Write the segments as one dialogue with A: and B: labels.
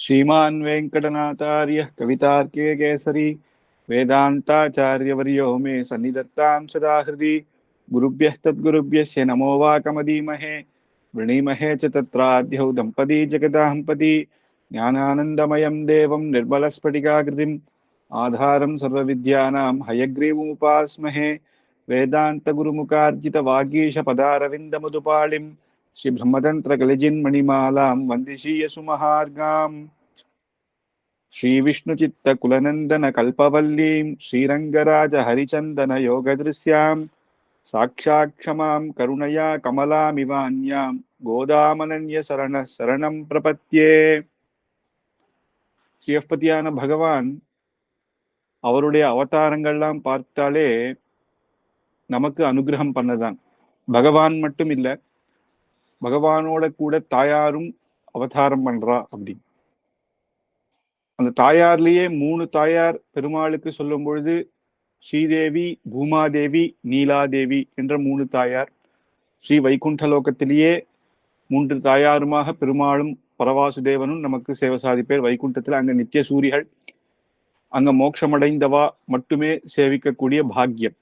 A: श्रीमान् वेङ्कटनाथार्यः कवितार्के केसरी वेदान्ताचार्यवर्यो मे सन्निधत्तां सदा हृदि गुरुभ्यः तद्गुरुभ्यश्च नमो वाकमदीमहे वृणीमहे च तत्राद्यौ दम्पती जगदाहम्पति ज्ञानानन्दमयं देवं निर्मलस्फटिकाकृतिम् आधारं सर्वविद्यानां हयग्रीवमुपास्महे वेदान्तगुरुमुखार्जितवागीशपदारविन्दमुदुपालिं श्रीब्रह्मतन्त्रकलिजिन्मणिमालां वन्दिशीयसुमहार्गाम् श्रीविष्णुचित्तकुलनन्दनकल्पवल्लीं श्रीरङ्गराजहरिचन्दनयोगदृश्यां साक्षात् क्षमां करुणया कमलामिवान्यां गोदामनन्यशरणः शरणं प्रपद्ये. ஸ்ரீயப்பதியான பகவான் அவருடைய அவதாரங்கள்லாம் பார்த்தாலே நமக்கு அனுகிரகம் பண்ணதான். பகவான் மட்டும் இல்ல, பகவானோட கூட தாயாரும் அவதாரம் பண்றா. அப்படி அந்த தாயார்லயே 3 தாயார் பெருமாளுக்கு சொல்லும் பொழுது ஸ்ரீதேவி, பூமாதேவி, நீலாதேவி என்ற 3 தாயார். ஸ்ரீ வைகுண்டலோகத்திலேயே 3 தாயாருமாக பெருமாளும் பரவாசுதேவனும் நமக்கு சேவை சாதிப்பேர். வைகுண்டத்துல அங்க நித்திய சூரிகள், அங்க மோட்சமடைந்தவா மட்டுமே சேவிக்கக்கூடிய பாக்கியம்.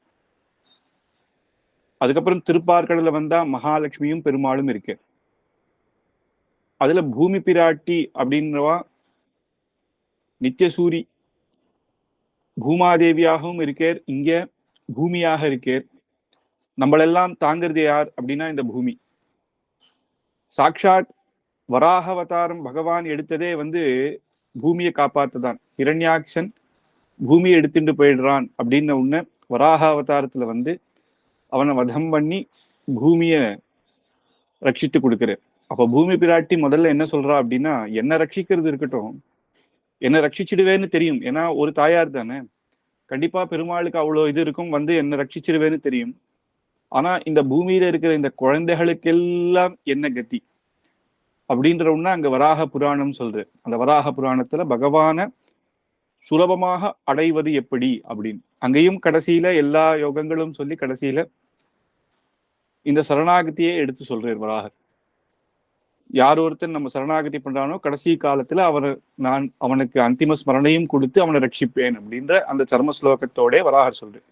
A: அதுக்கப்புறம் திருப்பார்கடல வந்தா மகாலட்சுமியும் பெருமாளும் இருக்கு. அதுல பூமி பிராட்டி அப்படின்றவா நித்தியசூரி பூமாதேவியாகவும் இருக்கேர், இங்க பூமியாக இருக்கேர். நம்மளெல்லாம் தாங்கிறது யார் அப்படின்னா இந்த பூமி. சாக்ஷாத் வராக அவதாரம் பகவான் எடுத்ததே பூமியை காப்பாத்துதான். ஹிரண்யாக்ஷன் பூமியை எடுத்துட்டு போயிடுறான் அப்படின்னு உடனே வராக அவதாரத்துல அவனை வதம் பண்ணி பூமியை ரட்சித்து கொடுக்குறார். அப்ப பூமி பிராட்டி முதல்ல என்ன சொல்றா அப்படின்னா, என்ன ரட்சிக்கிறது இருக்கட்டும், என்ன ரட்சிச்சிடுவேன்னு தெரியும். ஏன்னா ஒரு தாயார் தானே, கண்டிப்பா பெருமாளுக்கு அவ்வளவு இது இருக்கும், என்ன ரட்சிச்சிடுவேன்னு தெரியும். ஆனா இந்த பூமியில இருக்கிற இந்த குழந்தைகளுக்கெல்லாம் என்ன கதி அப்படின்ற ஒண்ணு அங்க வராக புராணம் சொல்ற. அந்த வராக புராணத்துல பகவான சுலபமாக அடைவது எப்படி அப்படின்னு அங்கேயும் கடைசியில எல்லா யோகங்களும் சொல்லி கடைசியில இந்த சரணாகதியை எடுத்து சொல்றார் வராகர். யார் ஒருத்தன் நம்ம சரணாகதி பண்றானோ கடைசி காலத்துல நான் அவனுக்கு அந்திம ஸ்மரணையும் கொடுத்து அவனை ரட்சிப்பேன் அப்படின்ற அந்த சர்ம ஸ்லோகத்தோட வராகர் சொல்றேன்.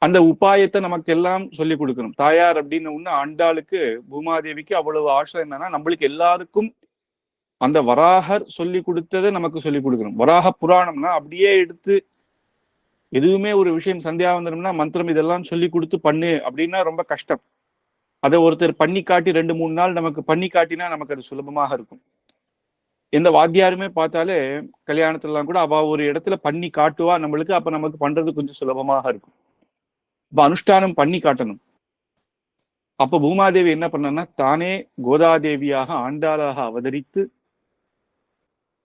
A: அந்த உபாயத்தை நமக்கு எல்லாம் சொல்லி கொடுக்கணும். தாயார் அப்படின்னு ஒண்ணு ஆண்டாளுக்கு, பூமாதேவிக்கு அவ்வளவு ஆசை என்னன்னா, நம்மளுக்கு எல்லாருக்கும் அந்த வராகர் சொல்லி கொடுத்ததை நமக்கு சொல்லி கொடுக்கணும். வராக புராணம்னா அப்படியே எடுத்து எதுவுமே ஒரு விஷயம் சந்தியாவந்தனம்னா மந்திரம் இதெல்லாம் சொல்லி கொடுத்து பண்ணு அப்படின்னா ரொம்ப கஷ்டம். அதை ஒருத்தர் பண்ணி காட்டி 2-3 நாள் நமக்கு பண்ணி காட்டினா நமக்கு அது சுலபமாக இருக்கும். எந்த வாத்தியாருமே பார்த்தாலே கல்யாணத்துலாம் கூட அவ ஒரு இடத்துல பண்ணி காட்டுவா நம்மளுக்கு, அப்ப நமக்கு பண்றது கொஞ்சம் சுலபமாக இருக்கும். இப்ப அனுஷ்டானம் பண்ணி காட்டணும். அப்ப பூமாதேவி என்ன பண்ணனா, தானே கோதாதேவியாக ஆண்டாளாக அவதரித்து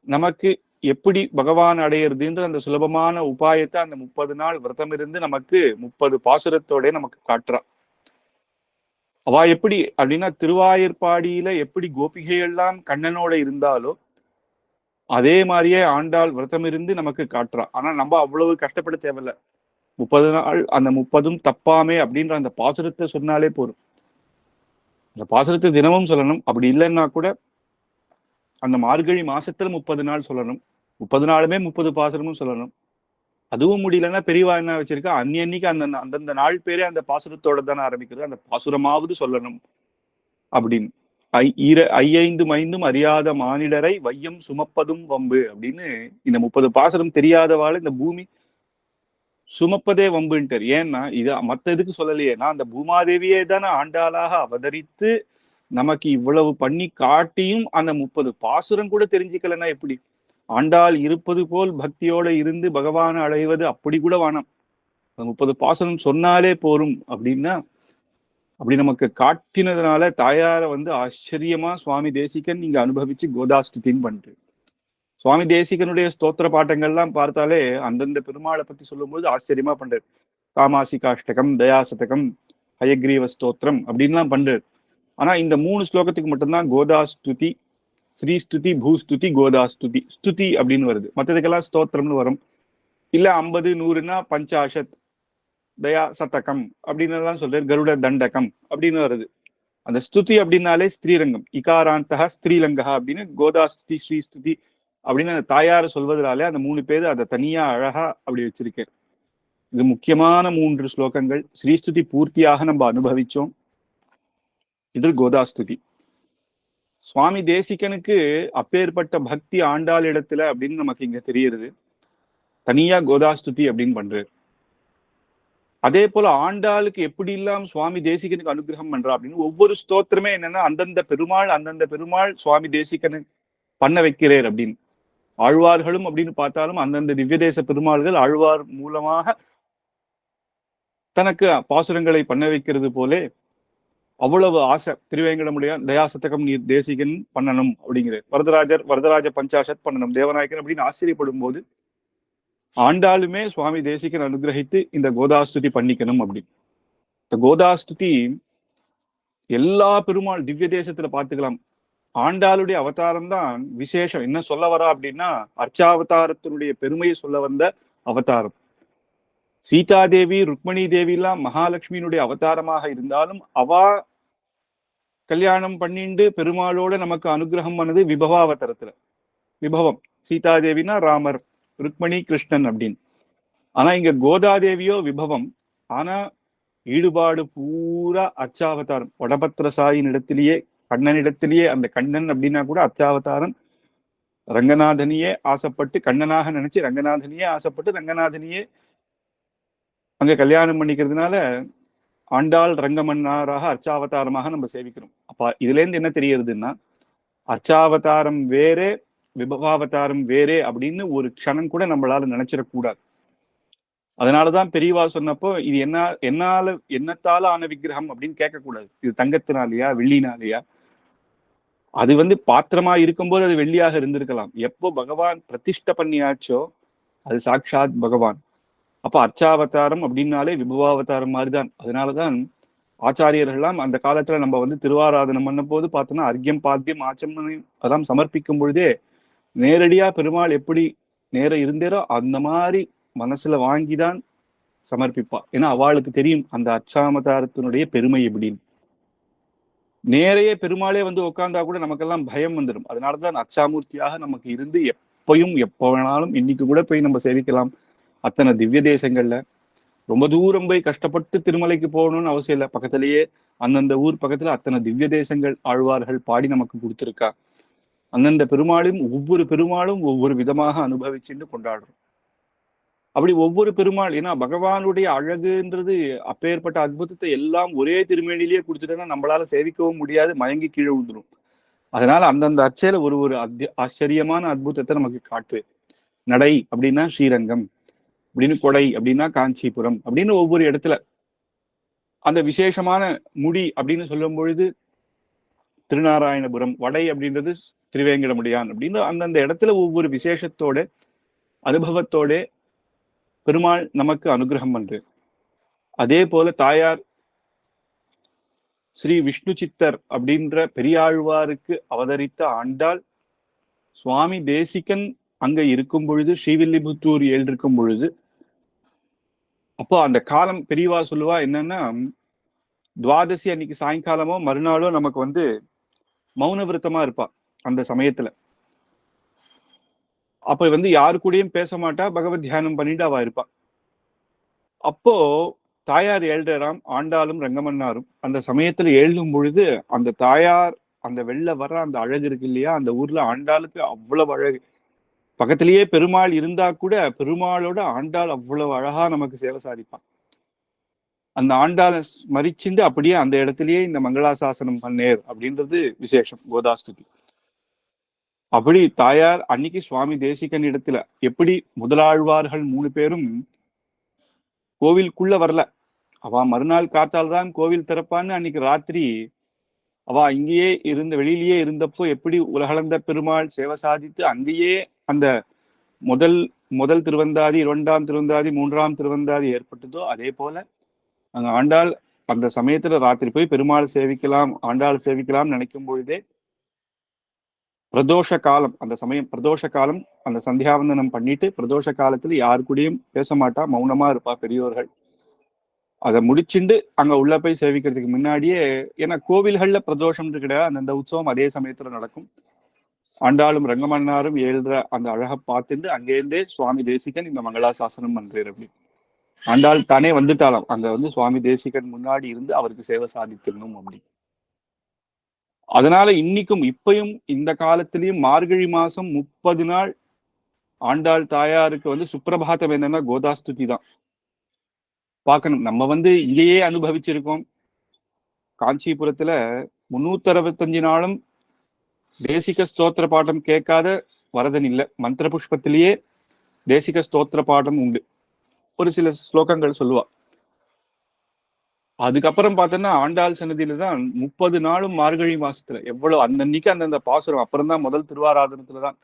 A: நமக்கு எப்படி பகவான் அடையிறதுன்ற அந்த சுலபமான உபாயத்தை அந்த 30 நாள் விரதம் இருந்து நமக்கு 30 பாசுரத்தோட நமக்கு காட்டுறா. அவ எப்படி அப்படின்னா, திருவாயூர்பாடியில எப்படி கோபிகையெல்லாம் கண்ணனோட இருந்தாலோ அதே மாதிரியே ஆண்டாள் விரதம் இருந்து நமக்கு காட்டுறா. ஆனா நம்ம அவ்வளவு கஷ்டப்பட தேவையில்ல. 30 நாள் அந்த 30ம் தப்பாமே அப்படின்ற அந்த பாசுரத்தை சொன்னாலே போதும். அந்த பாசுரத்தை தினமும் சொல்லணும். அப்படி இல்லைன்னா கூட அந்த மார்கழி மாசத்துல 30 நாள் சொல்லணும். 30 நாளுமே 30 பாசுரமும் சொல்லணும். அதுவும் முடியலன்னா பெரியவா என்ன வச்சிருக்கா, அன்னைக்கு அந்தந்த நாள் பேரே அந்த பாசுரத்தோட தானே ஆரம்பிக்கிறது, அந்த பாசுரமாவது சொல்லணும் அப்படின்னு. ஐயைந்தும் ஐந்தும் அறியாத மானிடரை வையம் சுமப்பதும் வம்பு அப்படின்னு இந்த 30 பாசுரம் தெரியாதவாள் இந்த பூமி சுமப்பதே வம்புன்ட்டார். ஏன்னா இது மத்த எதுக்கு சொல்லலையேனா, அந்த பூமாதேவியே தானே ஆண்டாளாக அவதரித்து நமக்கு இவ்வளவு பண்ணி காட்டியும் அந்த 30 பாசுரம் கூட தெரிஞ்சுக்கலன்னா எப்படி? ஆண்டாள் இருப்பது போல் பக்தியோட இருந்து பகவானை அடைவது அப்படி கூட வேணாம். அந்த 30 பாசுரம் சொன்னாலே போரும் அப்படின்னா, அப்படி நமக்கு காட்டினதுனால தாயார ஆச்சரியமா சுவாமி தேசிகன் நீங்க அனுபவிச்சு கோதாஸ்துதின்னு பண்ணிட்டு, சுவாமி தேசிகனுடைய ஸ்தோத்திர பாட்டங்கள்லாம் பார்த்தாலே அந்தந்த பெருமாளை பத்தி சொல்லும்போது ஆச்சரியமா பண்றாரு. காமாசிகாஷ்டகம், தயாசதகம், ஹயக்ரீவ ஸ்தோத்திரம் அப்படின்லாம் பண்றாரு. ஆனா இந்த 3 ஸ்லோகத்துக்கு மட்டும்தான் கோதாஸ்துதி, ஸ்ரீஸ்துதி, பூஸ்துதி, கோதாஸ்துதி, ஸ்துதி அப்படின்னு வருது. மற்றதுக்கெல்லாம் ஸ்தோத்திரம்னு வரும். இல்ல 50, 100ன்னா பஞ்சாஷத், தயா சதகம் அப்படின்னு எல்லாம் சொல்றாரு. கருட தண்டகம் அப்படின்னு வருது. அந்த ஸ்துதி அப்படின்னாலே ஸ்ரீரங்கம், இகாராந்தகா ஸ்ரீலங்கா அப்படின்னு கோதா ஸ்துதி ஸ்ரீ ஸ்துதி அப்படின்னு அந்த தாயார சொல்வதனாலே அந்த 3 பேர் அதை தனியா அழகா அப்படி வச்சிருக்கேன். இது முக்கியமான 3 ஸ்லோகங்கள். ஸ்ரீஸ்துதி பூர்த்தியாக நம்ம அனுபவிச்சோம். இது கோதாஸ்துதி. சுவாமி தேசிகனுக்கு அப்பேற்பட்ட பக்தி ஆண்டாள் இடத்துல அப்படின்னு நமக்கு இங்க தெரியுது. தனியா கோதாஸ்துதி அப்படின்னு பண்றாரு. அதே போல ஆண்டாளுக்கு எப்படி இல்லாம சுவாமி தேசிகனுக்கு அனுகிரகம் பண்றா அப்படின்னு ஒவ்வொரு ஸ்தோத்திரமே என்னன்னா அந்தந்த பெருமாள் சுவாமி தேசிகனுக்கு பண்ண வைக்கிறார் அப்படின்னு. ஆழ்வார்களும் அப்படின்னு பார்த்தாலும் அந்தந்த திவ்யதேச பெருமாள்கள் ஆழ்வார் மூலமாக தனக்கு பாசுரங்களை பண்ண வைக்கிறது போலே அவ்வளவு ஆசை. திருவேங்கடமுடைய தயாசதகம் நீர் தேசிகன் பண்ணணும் அப்படிங்கிறார். வரதராஜ பஞ்சாசத் பண்ணணும், தேவநாயகன் அப்படின்னு ஆச்சரியப்படும் போது ஆண்டாளுமே சுவாமி தேசிகன் அனுகிரகித்து இந்த கோதாஸ்துதி பண்ணிக்கணும் அப்படின்னு. இந்த கோதாஸ்துதி எல்லா பெருமாள் திவ்ய தேசத்துல பார்த்துக்கலாம். ஆண்டாளுடைய அவதாரம் தான் விசேஷம். என்ன சொல்ல வரா அப்படின்னா அர்ச்சாவதாரத்தினுடைய பெருமையை சொல்ல வந்த அவதாரம். சீதாதேவி ருக்மணி தேவி எல்லாம் மகாலட்சுமியினுடைய அவதாரமாக இருந்தாலும் அவா கல்யாணம் பண்ணிண்டு பெருமாளோட நமக்கு அனுகிரகம் பண்ணது விபவாவதாரத்துல. விபவம் சீதாதேவினா ராமர், ருக்மணி கிருஷ்ணன் அப்படின்னு. ஆனா இங்க கோதாதேவியோ விபவம். ஆனா ஈடுபாடு பூரா அர்ச்சாவதாரம். வடபத்திரசாயின் இடத்திலேயே கண்ணனிடத்திலேயே, அந்த கண்ணன் அப்படின்னா கூட அர்ச்சாவதாரம். ரங்கநாதனியே ஆசைப்பட்டு கண்ணனாக நினைச்சு ரங்கநாதனியே ஆசைப்பட்டு ரங்கநாதனியே அங்க கல்யாணம் பண்ணிக்கிறதுனால ஆண்டாள் ரங்கமன்னாராக அர்ச்சாவதாரமாக நம்ம சேவிக்கிறோம். அப்ப இதுல இருந்து என்ன தெரியறதுன்னா அர்ச்சாவதாரம் வேறே விபவாவதாரம் வேறே அப்படின்னு ஒரு க்ஷணம் கூட நம்மளால நினைச்சிடக்கூடாது. அதனாலதான் பெரியவா சொன்னப்போ இது என்னத்தால ஆன விக்கிரகம் அப்படின்னு கேட்கக்கூடாது. இது தங்கத்தினாலயா வெள்ளினாலயா? அது பாத்திரமா இருக்கும்போது அது வெள்ளியாக இருந்திருக்கலாம். எப்போ பகவான் பிரதிஷ்டை பண்ணியாச்சோ அது சாட்சாத் பகவான். அப்ப அர்ச்சாவதாரம் அப்படின்னாலே விபவாவதாரம் மாதிரிதான். அதனாலதான் ஆச்சாரியர்கள்லாம் அந்த காலத்துல நம்ம திருவாராதனம் பண்ண போது பார்த்தோம்னா அர்க்கியம் பாத்தியம் ஆச்சமனம் அதெல்லாம் சமர்ப்பிக்கும் பொழுதே நேரடியா பெருமாள் எப்படி நேரம் இருந்தேரோ அந்த மாதிரி மனசுல வாங்கிதான் சமர்ப்பிப்பா. ஏன்னா அவளுக்கு தெரியும் அந்த அர்ச்சாவதாரத்தினுடைய பெருமை எப்படின்னு. நேரையே பெருமாளே உட்கார்ந்தா கூட நமக்கெல்லாம் பயம் வந்துடும். அதனாலதான் அர்ச்சாமூர்த்தியாக நமக்கு இருந்து எப்பயும் எப்ப வேணாலும் இன்னைக்கு கூட போய் நம்ம சேவிக்கலாம். அத்தனை திவ்ய தேசங்கள்ல ரொம்ப தூரம் போய் கஷ்டப்பட்டு திருமலைக்கு போகணும்னு அவசியம் இல்லை. பக்கத்திலேயே அந்தந்த ஊர் பக்கத்துல அத்தனை திவ்ய தேசங்கள் ஆழ்வார்கள் பாடி நமக்கு கொடுத்துருக்கா. அந்தந்த ஒவ்வொரு பெருமாளும் ஒவ்வொரு விதமாக அனுபவிச்சுன்னு கொண்டாடுறோம். அப்படி ஒவ்வொரு பெருமாள், ஏன்னா பகவானுடைய அழகுன்றது அப்பேற்பட்ட அற்புதத்தை எல்லாம் ஒரே திருமேனிலேயே கொடுத்துட்டோம்னா நம்மளால சேவிக்கவும் முடியாது, மயங்கி கீழே விழுந்துடும். அதனால அந்தந்த அர்ச்சையில ஒரு ஆச்சரியமான அற்புதத்தை நமக்கு காட்டு. நடை அப்படின்னா ஸ்ரீரங்கம் அப்படின்னு, கொடை அப்படின்னா காஞ்சிபுரம் அப்படின்னு ஒவ்வொரு இடத்துல அந்த விசேஷமான முடி அப்படின்னு சொல்லும் பொழுது திருநாராயணபுரம், வடை அப்படின்றது திருவேங்கடமுடியான் அப்படின்னு அந்தந்த இடத்துல ஒவ்வொரு விசேஷத்தோட அனுபவத்தோட பெருமாள் நமக்கு அனுகிரகம் பண்றது. அதே போல தாயார் ஸ்ரீ விஷ்ணு சித்தர் அப்படின்ற பெரியாழ்வாருக்கு அவதரித்த ஆண்டாள் சுவாமி தேசிகன் அங்க இருக்கும் பொழுது, ஸ்ரீவில்லிபுத்தூர் இருக்கும் பொழுது, அப்போ அந்த காலம் பெரியவா சொல்லுவா என்னன்னா துவாதசி அன்னைக்கு சாயங்காலமோ மறுநாளோ நமக்கு மௌன விரதமா இருப்பா. அந்த சமயத்துல அப்ப யாரு கூடயும் பேச மாட்டா, பகவத் தியானம் பண்ணிட்டு அவ இருப்பா. அப்போ தாயார் ஏழ்றாம், ஆண்டாளும் ரங்கமன்னாரும் அந்த சமயத்துல எழுதும் பொழுது அந்த தாயார் அந்த வெளில வர்ற அந்த அழகு இருக்கு இல்லையா, அந்த ஊர்ல ஆண்டாளுக்கு அவ்வளவு அழகு. பக்கத்திலேயே பெருமாள் இருந்தா கூட பெருமாளோட ஆண்டாள் அவ்வளவு அழகா நமக்கு சேவை சாதிப்பான். அந்த ஆண்டாளை ஸ்மரிச்சுண்டு அப்படியே அந்த இடத்திலேயே இந்த மங்களாசாசனம் பண்ணேர் அப்படின்றது விசேஷம் கோதாஸ்துதி. அப்படி தாயார் அன்னைக்கு சுவாமி தேசிகன் இடத்துல எப்படி முதலாழ்வார்கள் 3 பேரும் கோவிலுக்குள்ள வரல, அவ மறுநாள் காத்தால் தான் கோவில் திறப்பான்னு அன்னைக்கு ராத்திரி அவ இங்கேயே வெளியிலேயே இருந்தப்போ எப்படி உலகளந்த பெருமாள் சேவை சாதித்து அங்கேயே அந்த முதல் திருவந்தாதி, 2ஆம் திருவந்தாதி, 3ஆம் திருவந்தாதி ஏற்பட்டதோ அதே போல அங்க ஆண்டாள் அந்த சமயத்துல ராத்திரி போய் பெருமாள் சேவிக்கலாம், ஆண்டாள் சேவிக்கலாம் நினைக்கும் பொழுதே பிரதோஷ காலம், அந்த சமயம் பிரதோஷ காலம், அந்த சந்தியாவந்தனம் பண்ணிட்டு பிரதோஷ காலத்துல யாரு கூடயும் பேச மாட்டா, மௌனமா இருப்பா பெரியோர்கள். அதை முடிச்சுண்டு அங்க உள்ள போய் சேவிக்கிறதுக்கு முன்னாடியே, ஏன்னா கோவில்கள்ல பிரதோஷம் கிடையாது, அந்த உற்சவம் அதே சமயத்துல நடக்கும். ஆண்டாளும் ரங்கமன்னாரும் ஏழ்ற அந்த அழகை பார்த்துட்டு அங்கேருந்தே சுவாமி தேசிகன் இந்த மங்களாசாசனம் பண்றாரு. அப்படி ஆண்டாள் தானே வந்துட்டாலாம், அங்க வந்து சுவாமி தேசிகன் முன்னாடி இருந்து அவருக்கு சேவை சாதிக்கணும் அப்படி. அதனால இன்னைக்கும் இப்பயும் இந்த காலத்திலயும் மார்கழி மாசம் 30 நாள் ஆண்டாள் தாயாருக்கு வந்து சுப்பிரபாதம் என்னன்னா கோதாஸ்துதி தான் பார்க்கணும். நம்ம வந்து இங்கேயே அனுபவிச்சிருக்கோம். காஞ்சிபுரத்துல 365 நாளும் தேசிக ஸ்தோத்திர பாடம் கேட்காத வரதன் இல்லை. மந்திர புஷ்பத்திலேயே தேசிக ஸ்தோத்திர பாடம் உண்டு. ஒரு சில ஸ்லோகங்கள் சொல்லுவா. அதுக்கப்புறம் பார்த்தோன்னா ஆண்டாள் சன்னதியில தான் 30 நாளும் மார்கழி மாசத்துல எவ்வளவு அன்னன்னைக்கு அந்தந்த பாசுரம். அப்புறம் தான் முதல் திருவாராதனத்துலதான்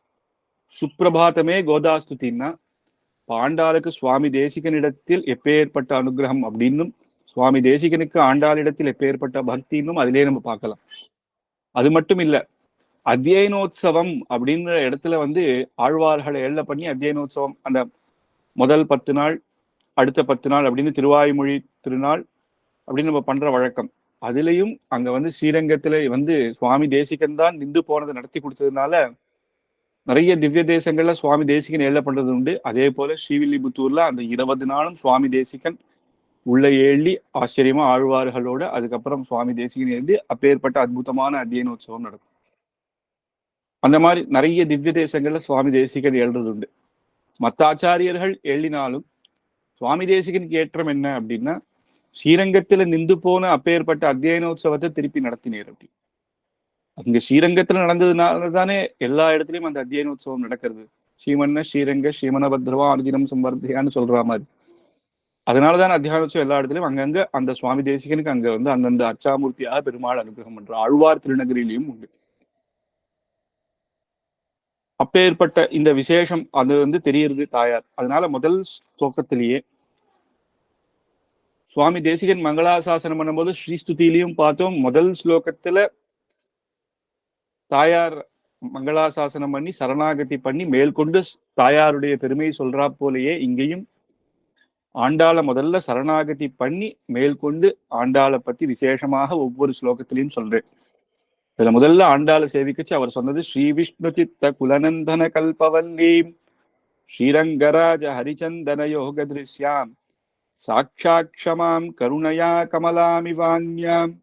A: சுப்பிரபாதமே கோதாஸ்துதின்னா ஆண்டாளுக்கு சுவாமி தேசிகனிடத்தில் எப்பேற்பட்ட அனுகிரகம் அப்படின்னும், சுவாமி தேசிகனுக்கு ஆண்டாளிடத்தில் எப்பேற்பட்ட பக்தின்னும் அதிலே நம்ம பார்க்கலாம். அது மட்டும் இல்ல, அத்தியனோத்சவம் அப்படின்ற இடத்துல வந்து ஆழ்வார்களை எல்ல பண்ணி அத்தியனோத்சவம் அந்த முதல் 10 நாள் அடுத்த 10 நாள் அப்படின்னு திருவாய்மொழி திருநாள் அப்படின்னு நம்ம பண்ற வழக்கம். அதுலயும் அங்க வந்து ஸ்ரீரங்கத்துல வந்து சுவாமி தேசிகன் தான் நின்று போனதை நடத்தி கொடுத்ததுனால நிறைய திவ்ய தேசங்கள்ல சுவாமி தேசிகன் ஏழ பண்றது உண்டு. அதே போல ஸ்ரீவில்லிபுத்தூர்ல அந்த 20 நாளும் சுவாமி தேசிகன் உள்ள ஏழி ஆச்சரியமா ஆழ்வார்களோட அதுக்கப்புறம் சுவாமி தேசிகன் எழுதி அப்பேற்பட்ட அற்புதமான அத்தியனோத்சவம் நடக்கும். அந்த மாதிரி நிறைய திவ்ய தேசங்கள்ல சுவாமி தேசிகன் எழுறது உண்டு. மற்ற ஆச்சாரியர்கள் எழுதினாலும் சுவாமி தேசிகனுக்கு ஏற்றம் என்ன அப்படின்னா, ஸ்ரீரங்கத்துல நின்று போன அப்பேற்பட்ட அத்தியனோத்சவத்தை திருப்பி நடத்தினேர். அப்படி அங்க ஸ்ரீரங்கத்துல நடந்ததுனால தானே எல்லா இடத்துலயும் அந்த அத்தியனோத்சவம் நடக்கிறது. ஸ்ரீமன்ன ஸ்ரீரங்க ஸ்ரீமனபத்ரவா அனுதினம் சம்பர்த்தியான்னு சொல்ற மாதிரி. அதனாலதான் அத்தியானோத்சவம் எல்லா இடத்துலயும் அங்கங்க அந்த சுவாமி தேசிகனுக்கு அங்க வந்து அந்தந்த அச்சாமூர்த்தியாக பெருமாள் அனுகிரகம் பண்ற ஆழ்வார் திருநகரிலையும் உண்டு. அப்பேற்பட்ட இந்த விசேஷம் அது வந்து தெரியுது தாயார். அதனால முதல் ஸ்லோகத்திலேயே சுவாமி தேசிகன் மங்களாசாசனம் பண்ணும்போது ஸ்ரீஸ்துதியிலையும் பார்த்தோம். முதல் ஸ்லோகத்துல தாயார் மங்களாசாசனம் பண்ணி சரணாகதி பண்ணி மேற்கொண்டு தாயாருடைய பெருமையை சொல்றா போலேயே இங்கேயும் ஆண்டாளை முதல்ல சரணாகதி பண்ணி மேற்கொண்டு ஆண்டாளை பத்தி விசேஷமாக ஒவ்வொரு ஸ்லோகத்திலையும் சொல்றேன். இதுல முதல்ல ஆண்டாளை சேவிக்கச்சு அவர் சொன்னது ஸ்ரீ விஷ்ணு சித்த குலநந்தன கல்பவல்லீம் ஸ்ரீரங்கராஜ ஹரிச்சந்தன யோக திருஷ்யாம் சாட்சாட்சமாம் கருணையா கமலாமிவான்யாம்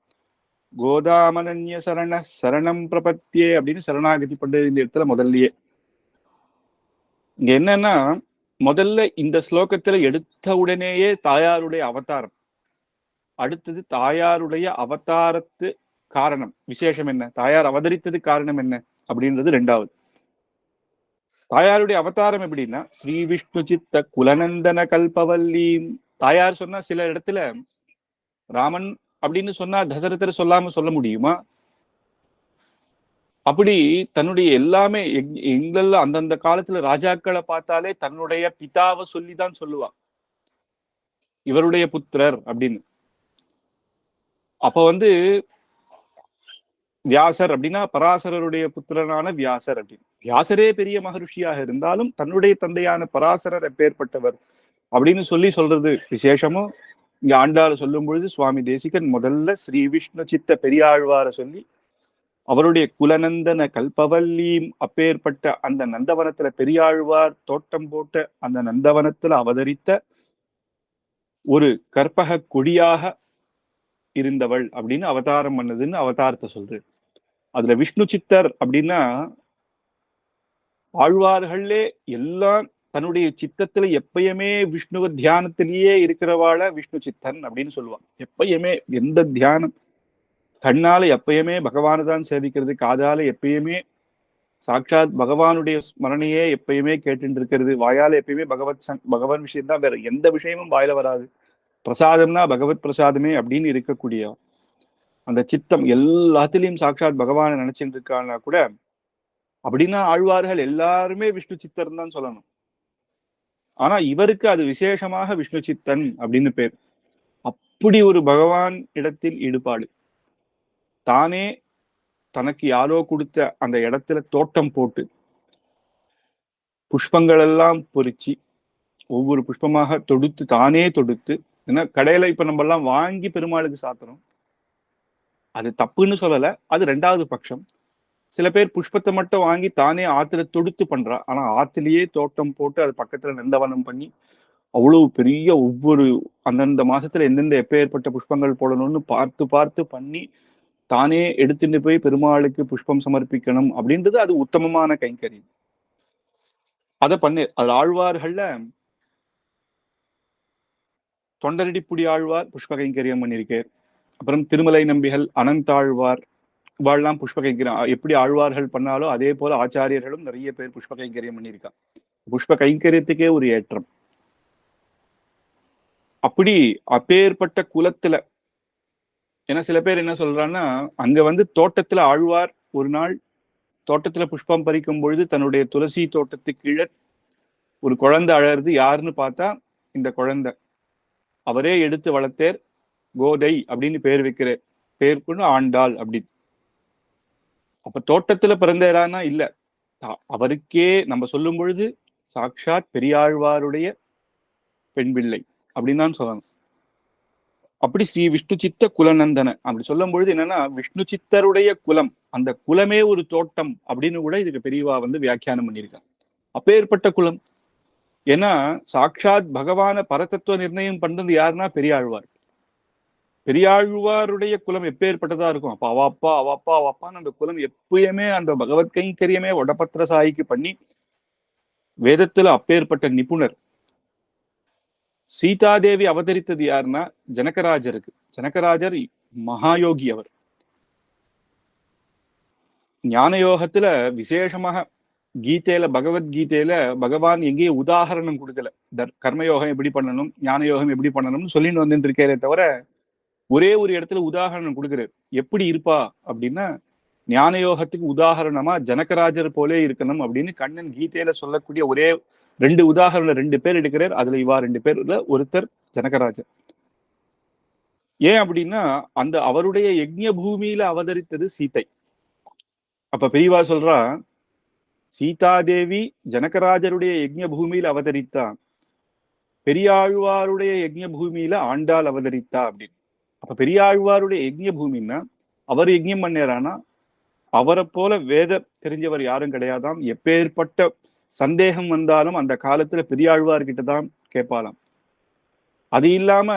A: கோதாமனன்ய சரண சரணம் பிரபத்தியே அப்படின்னு சரணாகதி பண்றது இந்த இடத்துல முதல்லயே. இங்க என்னன்னா முதல்ல இந்த ஸ்லோகத்துல எடுத்த உடனேயே தாயாருடைய அவதாரம், அடுத்தது தாயாருடைய அவதாரத்து காரணம் விசேஷம் என்ன, தாயார் அவதரித்தது காரணம் என்ன அப்படின்றது ரெண்டாவது. தாயாருடைய அவதாரம் எப்படின்னா ஸ்ரீ விஷ்ணு சித்த குலநந்தன கல்பவல்லி. தாயார் சொன்னா சில இடத்துல ராமன் அப்படின்னு சொன்னா தசரதர் சொல்லாம சொல்ல முடியுமா? அப்படி தன்னுடைய எல்லாமே எங்கெல்லாம் அந்தந்த காலத்துல ராஜாக்களை பார்த்தாலே தன்னுடைய பிதாவை சொல்லிதான் சொல்லுவா, இவருடைய புத்திரர் அப்படின்னு. அப்ப வந்து வியாசர் அப்படின்னா பராசரருடைய புத்திரனான வியாசர் அப்படின்னு. வியாசரே பெரிய மகரிஷியாக இருந்தாலும் தன்னுடைய தந்தையான பராசரர் எப்பேற்பட்டவர் அப்படின்னு சொல்றது விசேஷமும். இங்க ஆண்டாள சொல்லும் பொழுது சுவாமி தேசிகன் முதல்ல ஸ்ரீ விஷ்ணு சித்த பெரியாழ்வார சொல்லி அவருடைய குலநந்தன கல்பவல்லீம் அப்பேற்பட்ட அந்த நந்தவனத்துல பெரியாழ்வார் தோட்டம் போட்ட அந்த நந்தவனத்துல அவதரித்த ஒரு கற்பக கொடியாக இருந்தவள் அப்படின்னு அவதாரம் பண்ணதுன்னு அவதாரத்தை சொல்றது. அதுல விஷ்ணு சித்தர் அப்படின்னா ஆழ்வார்களே எல்லாம் தன்னுடைய சித்தத்துல எப்பயுமே விஷ்ணுவ தியானத்திலேயே இருக்கிறவாள விஷ்ணு சித்தன் அப்படின்னு சொல்லுவான். எப்பயுமே எந்த தியானம் கண்ணால எப்பயுமே பகவானை தான் சேவிக்கிறது, காதால எப்பயுமே சாட்சாத் பகவானுடைய ஸ்மரணையே எப்பயுமே கேட்டு இருக்கிறது, வாயால எப்பயுமே பகவான் விஷயம் தான், வேற எந்த விஷயமும் வாயில வராது. பிரசாதம்னா பகவத் பிரசாதமே அப்படின்னு இருக்கக்கூடிய அந்த சித்தம் எல்லாத்திலையும் சாட்சாத் பகவானை நினைச்சுட்டு இருக்கான்னா கூட அப்படின்னா ஆழ்வார்கள் எல்லாருமே விஷ்ணு சித்தர் தான் சொல்லணும். ஆனா இவருக்கு அது விசேஷமாக விஷ்ணு சித்தன் அப்படின்னு பேர். அப்படி ஒரு பகவான் இடத்தில் ஈடுபாடு. தானே தனக்கு யாரோ கொடுத்த அந்த இடத்துல தோட்டம் போட்டு புஷ்பங்கள் எல்லாம் பொறிச்சு ஒவ்வொரு புஷ்பமாக தொடுத்து தானே தொடுத்து ஏன்னா கடையில இப்ப நம்ம எல்லாம் வாங்கி பெருமாளுக்கு சாத்துறோம். அது தப்புன்னு சொல்லல, அது ரெண்டாவது பட்சம். சில பேர் புஷ்பத்தை மட்டும் வாங்கி தானே ஆத்துல தொடுத்து பண்றா. ஆனா ஆத்திலேயே தோட்டம் போட்டு அது பக்கத்துல நந்தவனம் பண்ணி அவ்வளவு பெரிய ஒவ்வொரு அந்தந்த மாசத்துல எந்தெந்த எப்பேற்பட்ட புஷ்பங்கள் போடணும்னு பார்த்து பார்த்து பண்ணி தானே எடுத்துட்டு போய் பெருமாளுக்கு புஷ்பம் சமர்ப்பிக்கணும் அப்படின்றது அது உத்தமமான கைங்கரியம். அதை பண்ணு. அது ஆழ்வார்கள்ல தொண்டரடிப்புடி ஆழ்வார் புஷ்ப கைங்கரியம் பண்ணியிருக்கார். அப்புறம் திருமலை நம்பிகள், அனந்தாழ்வார் இவாள்லாம் புஷ்ப கைங்கரியம் எப்படி ஆழ்வார்கள் பண்ணாலோ அதே போல ஆச்சாரியர்களும் நிறைய பேர் புஷ்ப கைங்கரியம் பண்ணியிருக்கா. புஷ்ப கைங்கரியத்துக்கே ஒரு ஏற்றம். அப்படி அப்பேற்பட்ட குலத்துல, ஏன்னா சில பேர் என்ன சொல்றான்னா, அங்க வந்து தோட்டத்துல ஆழ்வார் ஒரு நாள் தோட்டத்துல புஷ்பம் பறிக்கும் பொழுது தன்னுடைய துளசி தோட்டத்துக்கு கீழே ஒரு குழந்தை அழறது. யாருன்னு பார்த்தா இந்த குழந்தை அவரே எடுத்து வளர்த்தேர், கோதை அப்படின்னு பேர் வைக்கிறார். பேர் கொண்டு ஆண்டாள் அப்படின்னு. அப்ப தோட்டத்துல பிறந்தாரானா இல்ல, அவருக்கே நம்ம சொல்லும் பொழுது சாட்சாத் பெரியாழ்வாருடைய பெண் பிள்ளை அப்படின்னு தான் சொல்லணும். அப்படி ஸ்ரீ விஷ்ணு சித்த குலநந்தன அப்படி சொல்லும் பொழுது என்னன்னா, விஷ்ணு சித்தருடைய குலம், அந்த குலமே ஒரு தோட்டம் அப்படின்னு கூட இதுக்கு பெரியவா வந்து வியாக்கியானம் பண்ணியிருக்காங்க. அப்பேற்பட்ட குலம். ஏன்னா சாட்சாத் பகவான பரதத்துவ நிர்ணயம் பண்றது யாருன்னா பெரியாழ்வார். பெரியாழ்வாருடைய குலம் எப்பேற்பட்டதா இருக்கும். அப்ப அவாப்பா அவாப்பா அவாப்பான்னு அந்த குலம் எப்பயுமே அந்த பகவத் கைங்கரியமே வடபத்திர சாய்க்கு பண்ணி வேதத்துல அப்பேற்பட்ட நிபுணர். சீதாதேவி அவதரித்தது யாருன்னா ஜனகராஜருக்கு. ஜனகராஜர் மகாயோகி. அவர் ஞான யோகத்துல விசேஷமாக கீதையில பகவத்கீதையில பகவான் எங்கேயும் உதாகரணம் கொடுக்கல. கர்மயோகம் எப்படி பண்ணணும், ஞான யோகம் எப்படி பண்ணணும்னு சொல்லிட்டு வந்துட்டு இருக்கே தவிர ஒரே ஒரு இடத்துல உதாகரணம் கொடுக்குறாரு. எப்படி இருப்பா அப்படின்னா, ஞான யோகத்துக்கு உதாகரணமா ஜனகராஜர் போலே இருக்கணும் அப்படின்னு கண்ணன் கீதையில சொல்லக்கூடிய ஒரே 2 உதாகரணம் 2 பேர் எடுக்கிறார். அதுல இவா 2 பேர்ல ஒருத்தர் ஜனகராஜர். ஏன் அப்படின்னா அந்த அவருடைய யஜ்ஞ பூமியில அவதரித்தது சீதை. அப்ப பெரியவா சொல்றா, சீதாதேவி ஜனகராஜருடைய யஜ்ஞ பூமியில அவதரித்தா, பெரியாழ்வாருடைய யஜ்ஞ பூமியில ஆண்டாள் அவதரித்தா அப்படின்னு. அப்ப பெரியாழ்வாருடைய யஜ்ஞ பூமின்னா அவர் யஜ்ஞம் பண்ணேரானா அவரை போல வேத தெரிஞ்சவர் யாரும் கிடையாதாம். எப்பேற்பட்ட சந்தேகம் வந்தாலும் அந்த காலத்துல பெரியாழ்வார்கிட்ட தான் கேட்பாலாம். அது இல்லாம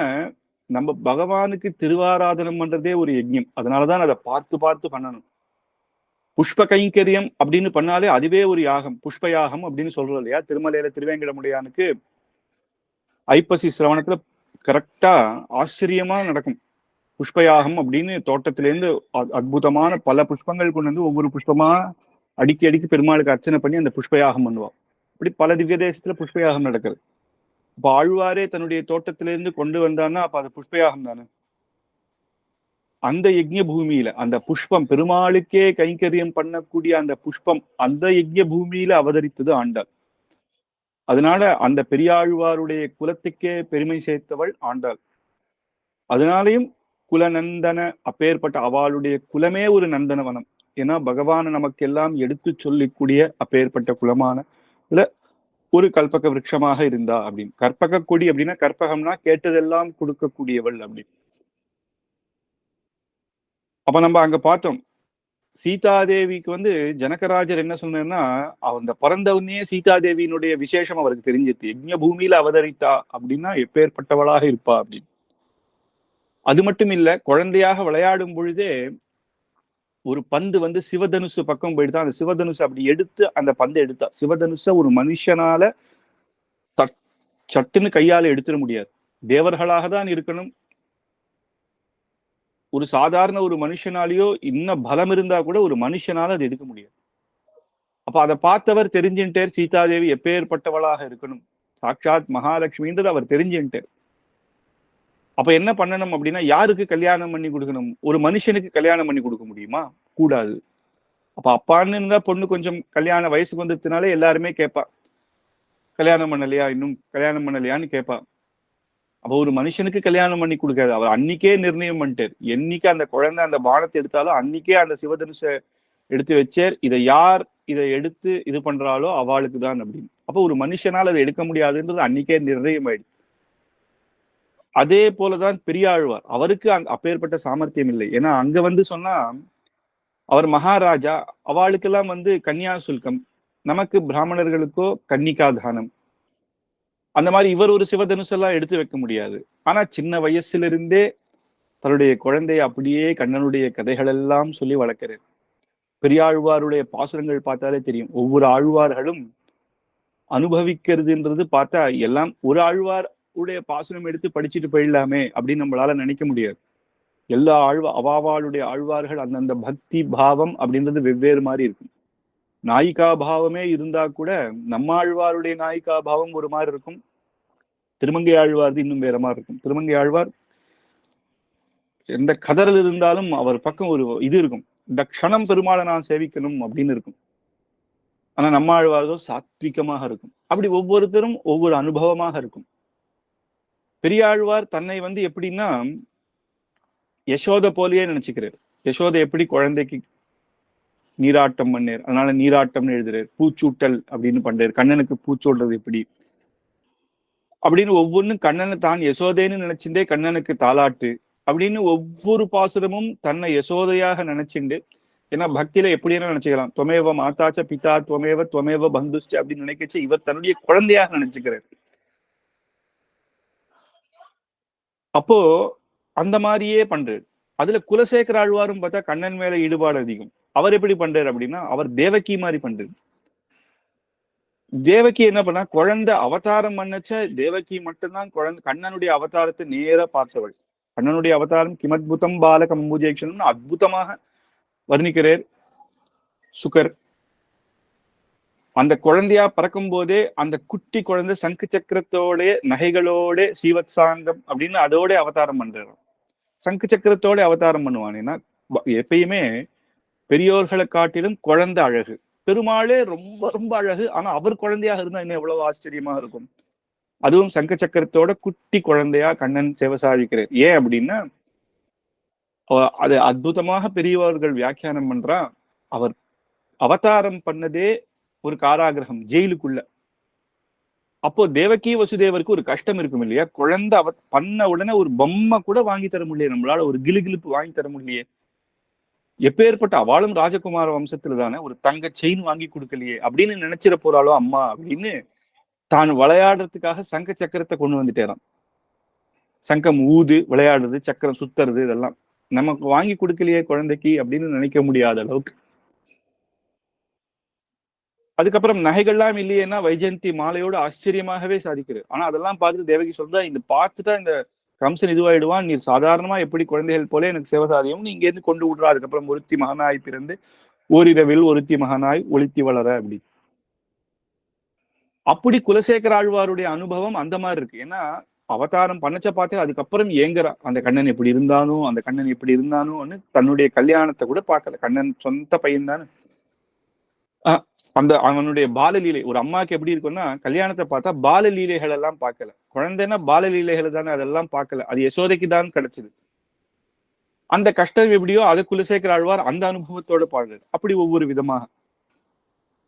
A: நம்ம பகவானுக்கு திருவாராதனம் பண்றதே ஒரு யஜ்ஞம். அதனாலதான் அதை பார்த்து பார்த்து பண்ணணும். புஷ்ப கைங்கரியம் அப்படின்னு பண்ணாலே அதுவே ஒரு யாகம். புஷ்ப யாகம் அப்படின்னு சொல்றோம் இல்லையா. திருமலையில திருவேங்கடமுடையானுக்கு ஐப்பசி சிரவணத்துல கரெக்டா ஆச்சரியமா நடக்கும் புஷ்பயாகம் அப்படின்னு. தோட்டத்திலேருந்து அற்புதமான பல புஷ்பங்கள் கொண்டு வந்து ஒவ்வொரு புஷ்பமா அடுக்கி அடுக்கி பெருமாளுக்கு அர்ச்சனை பண்ணி அந்த புஷ்பயாகம் பண்ணுவான். இப்படி பல திவ்ய தேசத்துல புஷ்பயாகம் நடக்குது. அப்ப ஆழ்வாரே தன்னுடைய தோட்டத்திலிருந்து கொண்டு வந்தான்னா அப்ப அது புஷ்பயாகம் தானே. அந்த யஜ்ஞ பூமியில அந்த புஷ்பம் பெருமாளுக்கே கைங்கரியம் பண்ணக்கூடிய அந்த புஷ்பம் அந்த யஜ்ஞ பூமியில அவதரித்தது ஆண்டாள். அதனால அந்த பெரியாழ்வாருடைய குலத்துக்கே பெருமை சேர்த்தவள் ஆண்டாள். அதனாலையும் குலநந்தன அப்பேற்பட்ட அவளுடைய குலமே ஒரு நந்தனவனம். ஏன்னா பகவான நமக்கு எல்லாம் எடுத்து சொல்லிக்கூடிய அப்பேற்பட்ட குலமான இல்ல ஒரு கல்பக விருட்சமாக இருந்தா அப்படின்னு. கற்பக கொடி அப்படின்னா கற்பகம்னா கேட்டதெல்லாம் கொடுக்கக்கூடியவள் அப்படின்னு. அப்ப நம்ம அங்க பார்த்தோம் சீதாதேவிக்கு வந்து ஜனகராஜர் என்ன சொன்னார்னா, அந்த பிறந்தவனே சீதாதேவியினுடைய விசேஷம் அவருக்கு தெரிஞ்சிருச்சு. யஜ்ஞ பூமியில அவதரித்தா அப்படின்னா எப்பேற்பட்டவளாக இருப்பா அப்படின்னு. அது மட்டும் இல்ல, குழந்தையாக விளையாடும் பொழுதே ஒரு பந்து வந்து சிவதனுசு பக்கம் போயிட்டு அந்த சிவதனுசு அப்படி எடுத்து அந்த பந்தை எடுத்தா. சிவதனுச ஒரு மனுஷனால சட்டுன்னு கையால எடுத்துட முடியாது. தேவர்களாக தான் இருக்கணும். ஒரு சாதாரண ஒரு மனுஷனாலேயோ இன்னும் பலம் இருந்தா கூட ஒரு மனுஷனால அது எடுக்க முடியாது. அப்ப அதை பார்த்தவர் தெரிஞ்சுட்டார் சீதாதேவி எப்பேற்பட்டவளாக இருக்கணும். சாட்சாத் மகாலட்சுமின்றது அவர் தெரிஞ்சுட்டார். அப்ப என்ன பண்ணணும் அப்படின்னா, யாருக்கு கல்யாணம் பண்ணி கொடுக்கணும்? ஒரு மனுஷனுக்கு கல்யாணம் பண்ணி கொடுக்க முடியுமா? கூடாது. அப்ப அப்பான்னு இருந்தா பொண்ணு கொஞ்சம் கல்யாண வயசுக்கு வந்ததுனாலே எல்லாருமே கேட்பா, கல்யாணம் பண்ணலையா, இன்னும் கல்யாணம் பண்ணலையான்னு கேட்பா. அப்ப ஒரு மனுஷனுக்கு கல்யாணம் பண்ணி கொடுக்காது. அவர் அன்னைக்கே நிர்ணயம் பண்ணிட்டார். என்னைக்கு அந்த குழந்தை அந்த பானத்தை எடுத்தாலும் அன்னைக்கே அந்த சிவதனுச எடுத்து வச்சார். இதை எடுத்து இது பண்றாலோ அவளுக்கு தான் அப்படின்னு. அப்ப ஒரு மனுஷனால் அதை எடுக்க முடியாதுன்றது அன்னைக்கே நிர்ணயம் ஆயிடுச்சு. அதே போலதான் பெரியாழ்வார். அவருக்கு அப்பேற்பட்ட சாமர்த்தியம் இல்லை. ஏன்னா அங்க வந்து சொன்னா அவர் மகாராஜா, அவளுக்கெல்லாம் வந்து கன்னியா சுல்கம், நமக்கு பிராமணர்களுக்கோ கன்னிகா தானம். அந்த மாதிரி இவர் ஒரு சிவதனுசு எல்லாம் எடுத்து வைக்க முடியாது. ஆனா சின்ன வயசுல தன்னுடைய குழந்தையை அப்படியே கண்ணனுடைய கதைகள் எல்லாம் சொல்லி வளர்க்கிறார். பெரியாழ்வாருடைய பாசுரங்கள் பார்த்தாலே தெரியும். ஒவ்வொரு ஆழ்வார்களும் அனுபவிக்கிறதுன்றது பார்த்தா எல்லாம் ஒரு ஆழ்வார் உடைய பாசுரம் எடுத்து படிச்சுட்டு போயிடலாமே அப்படின்னு நம்மளால நினைக்க முடியாது. எல்லா அவாவாளுடைய ஆழ்வார்கள் அந்தந்த பக்தி பாவம் அப்படின்றது வெவ்வேறு மாதிரி இருக்கும். நாயிகா பாவமே இருந்தா கூட நம்ம ஆழ்வாருடைய நாயிகா பாவம் ஒரு மாதிரி இருக்கும். திருமங்கை ஆழ்வார் இன்னும் வேற மாதிரி இருக்கும். திருமங்கை ஆழ்வார் எந்த கதறல் இருந்தாலும் அவர் பக்கம் ஒரு இது இருக்கும், இந்த க்ஷணம் பெருமாளை நான் சேவிக்கணும் அப்படின்னு இருக்கும். ஆனா நம்ம ஆழ்வாரதோ சாத்விகமாக இருக்கும். அப்படி ஒவ்வொருத்தரும் ஒவ்வொரு அனுபவமாக இருக்கும். பெரியாழ்வார் தன்னை வந்து எப்படின்னா யசோத போலயே நினைச்சுக்கிறார். யசோத எப்படி குழந்தைக்கு நீராட்டம் பண்ணார், அதனால நீராட்டம்னு எழுதுறாரு. பூச்சூட்டல் அப்படின்னு பண்றாரு. கண்ணனுக்கு பூச்சூடுறது எப்படி அப்படின்னு ஒவ்வொன்றும் கண்ணனை தான் யசோதைன்னு நினைச்சுட்டே கண்ணனுக்கு தாலாட்டு அப்படின்னு ஒவ்வொரு பாசுரமும் தன்னை யசோதையாக நினைச்சுண்டு. ஏன்னா பக்தியில எப்படின்னு நினைச்சுக்கலாம். துவமேவ மாதாச்ச பிதா துவமேவ பந்துஷ்ட அப்படின்னு நினைக்கச்சு இவர் தன்னுடைய குழந்தையாக நினைச்சுக்கிறார். அப்போ அந்த மாதிரியே பண்றாரு. அதுல குலசேகர ஆழ்வாரும் பார்த்தா கண்ணன் மேல ஈடுபாடு அதிகம். அவர் எப்படி பண்றாரு அப்படின்னா அவர் தேவகி மாதிரி பண்றாரு. தேவகி என்ன பண்ணா, குழந்தை அவதாரம் பண்ணச்ச தேவகி மட்டும்தான் குழந்தை கண்ணனுடைய அவதாரத்தை நேர பார்த்தவள். கண்ணனுடைய அவதாரம் கிமத்புதம் பால கம்புஜேக்ஷன் அற்புதமாக வர்ணிக்கிறார் சுகர். அந்த குழந்தையா பறக்கும் போதே அந்த குட்டி குழந்தை சங்கு சக்கரத்தோட நகைகளோட சீவத்சாங்கம் அப்படின்னு அதோட அவதாரம் பண்றாரு. சங்கு சக்கரத்தோட அவதாரம் பண்ணுவான். ஏன்னா எப்பயுமே பெரியோர்களை காட்டிலும் குழந்தை அழகு. பெருமாளே ரொம்ப ரொம்ப அழகு. ஆனா அவர் குழந்தையாக இருந்தா இன்னும் எவ்வளவு ஆச்சரியமா இருக்கும். அதுவும் சங்க சக்கரத்தோட குட்டி குழந்தையா கண்ணன் சேவசாதிக்கிறார். ஏன் அப்படின்னா அது அற்புதமாக பெரியவர்கள் வியாக்கியானம் பண்றா. அவர் அவதாரம் பண்ணதே ஒரு காராகிரகம், ஜெயிலுக்குள்ள. அப்போ தேவகி வசுதேவருக்கு ஒரு கஷ்டம் இருக்கும் இல்லையா? குழந்தை பண்ண உடனே ஒரு பொம்மை கூட வாங்கி தர முடியல, நம்மளால ஒரு கிளுகிழுப்பு வாங்கி தர முடியலையே. எப்பேற்பட்ட அவளும் ராஜகுமார வம்சத்துல தானே, ஒரு தங்க செயின் வாங்கி கொடுக்கலையே அப்படின்னு நினைச்சிட போறாளோ அம்மா அப்படின்னு தான் விளையாடுறதுக்காக சங்க சக்கரத்தை கொண்டு வந்துட்டேறான். சங்கம் ஊது விளையாடுறது, சக்கரம் சுத்துறது, இதெல்லாம் நமக்கு வாங்கி கொடுக்கலையே குழந்தைக்கு அப்படின்னு நினைக்க முடியாத அளவுக்கு. அதுக்கப்புறம் நகைகள்லாம் இல்லையேன்னா வைஜெயந்தி மாலையோடு ஆச்சரியமாகவே சாதிக்கிறது. ஆனா அதெல்லாம் பார்த்துட்டு தேவகி சொல்றா, இந்த பார்த்துட்டா இந்த கம்சன் இதுவாயிடுவான், நீ சாதாரணமா எப்படி குழந்தைகள் போல எனக்கு சிவசாதியம் நீ இங்கேருந்து கொண்டு விடுறா. அதுக்கப்புறம் ஒருத்தி மகனாய் பிறந்து ஓரிரவில் ஒருத்தி மகனாய் ஒளித்தி வளர அப்படி. அப்படி குலசேகர ஆழ்வாருடைய அனுபவம் அந்த மாதிரி இருக்கு. ஏன்னா அவதாரம் பண்ணச்ச பார்த்தே அதுக்கப்புறம் ஏங்குறா, அந்த கண்ணன் எப்படி இருந்தானோ, அந்த கண்ணன் எப்படி இருந்தானோன்னு. தன்னுடைய கல்யாணத்தை கூட பார்க்கல. கண்ணன் சொந்த பையன் தானே. அந்த அவனுடைய பாலலீலை ஒரு அம்மாவுக்கு எப்படி இருக்கும்னா, கல்யாணத்தை பார்த்தா பாலலீலைகள் எல்லாம் பார்க்கல. குழந்தைன்னா பாலலீலைகள் தானே, அதெல்லாம் பார்க்கல. அது யசோதைக்கு தான் கிடைச்சது. அந்த கஷ்டம் எப்படியோ அதை குலசேகர ஆழ்வார் அந்த அனுபவத்தோட பாடுறது. அப்படி ஒவ்வொரு விதமாக.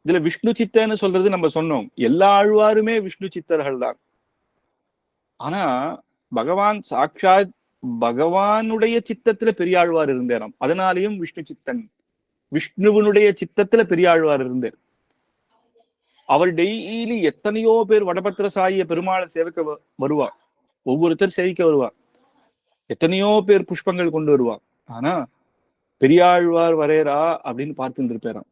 A: இதுல விஷ்ணு சித்தன்னு சொல்றது நம்ம சொன்னோம், எல்லா ஆழ்வாருமே விஷ்ணு சித்தர்கள் தான். ஆனா பகவான் சாட்சாத் பகவானுடைய சித்தத்துல பெரியாழ்வார் இருந்தேராம். அதனாலேயும் விஷ்ணு சித்தன், விஷ்ணுவனுடைய சித்தத்துல பெரியாழ்வார் இருந்தார். அவர் டெய்லி எத்தனையோ பேர் வடபத்திர சாயிய பெருமாளை சேவிக்க வருவா, ஒவ்வொருத்தர் சேவிக்க வருவா, எத்தனையோ பேர் புஷ்பங்கள் கொண்டு வருவா. ஆனா பெரியாழ்வார் வரேரா அப்படின்னு பார்த்துட்டு இருப்பாராம்.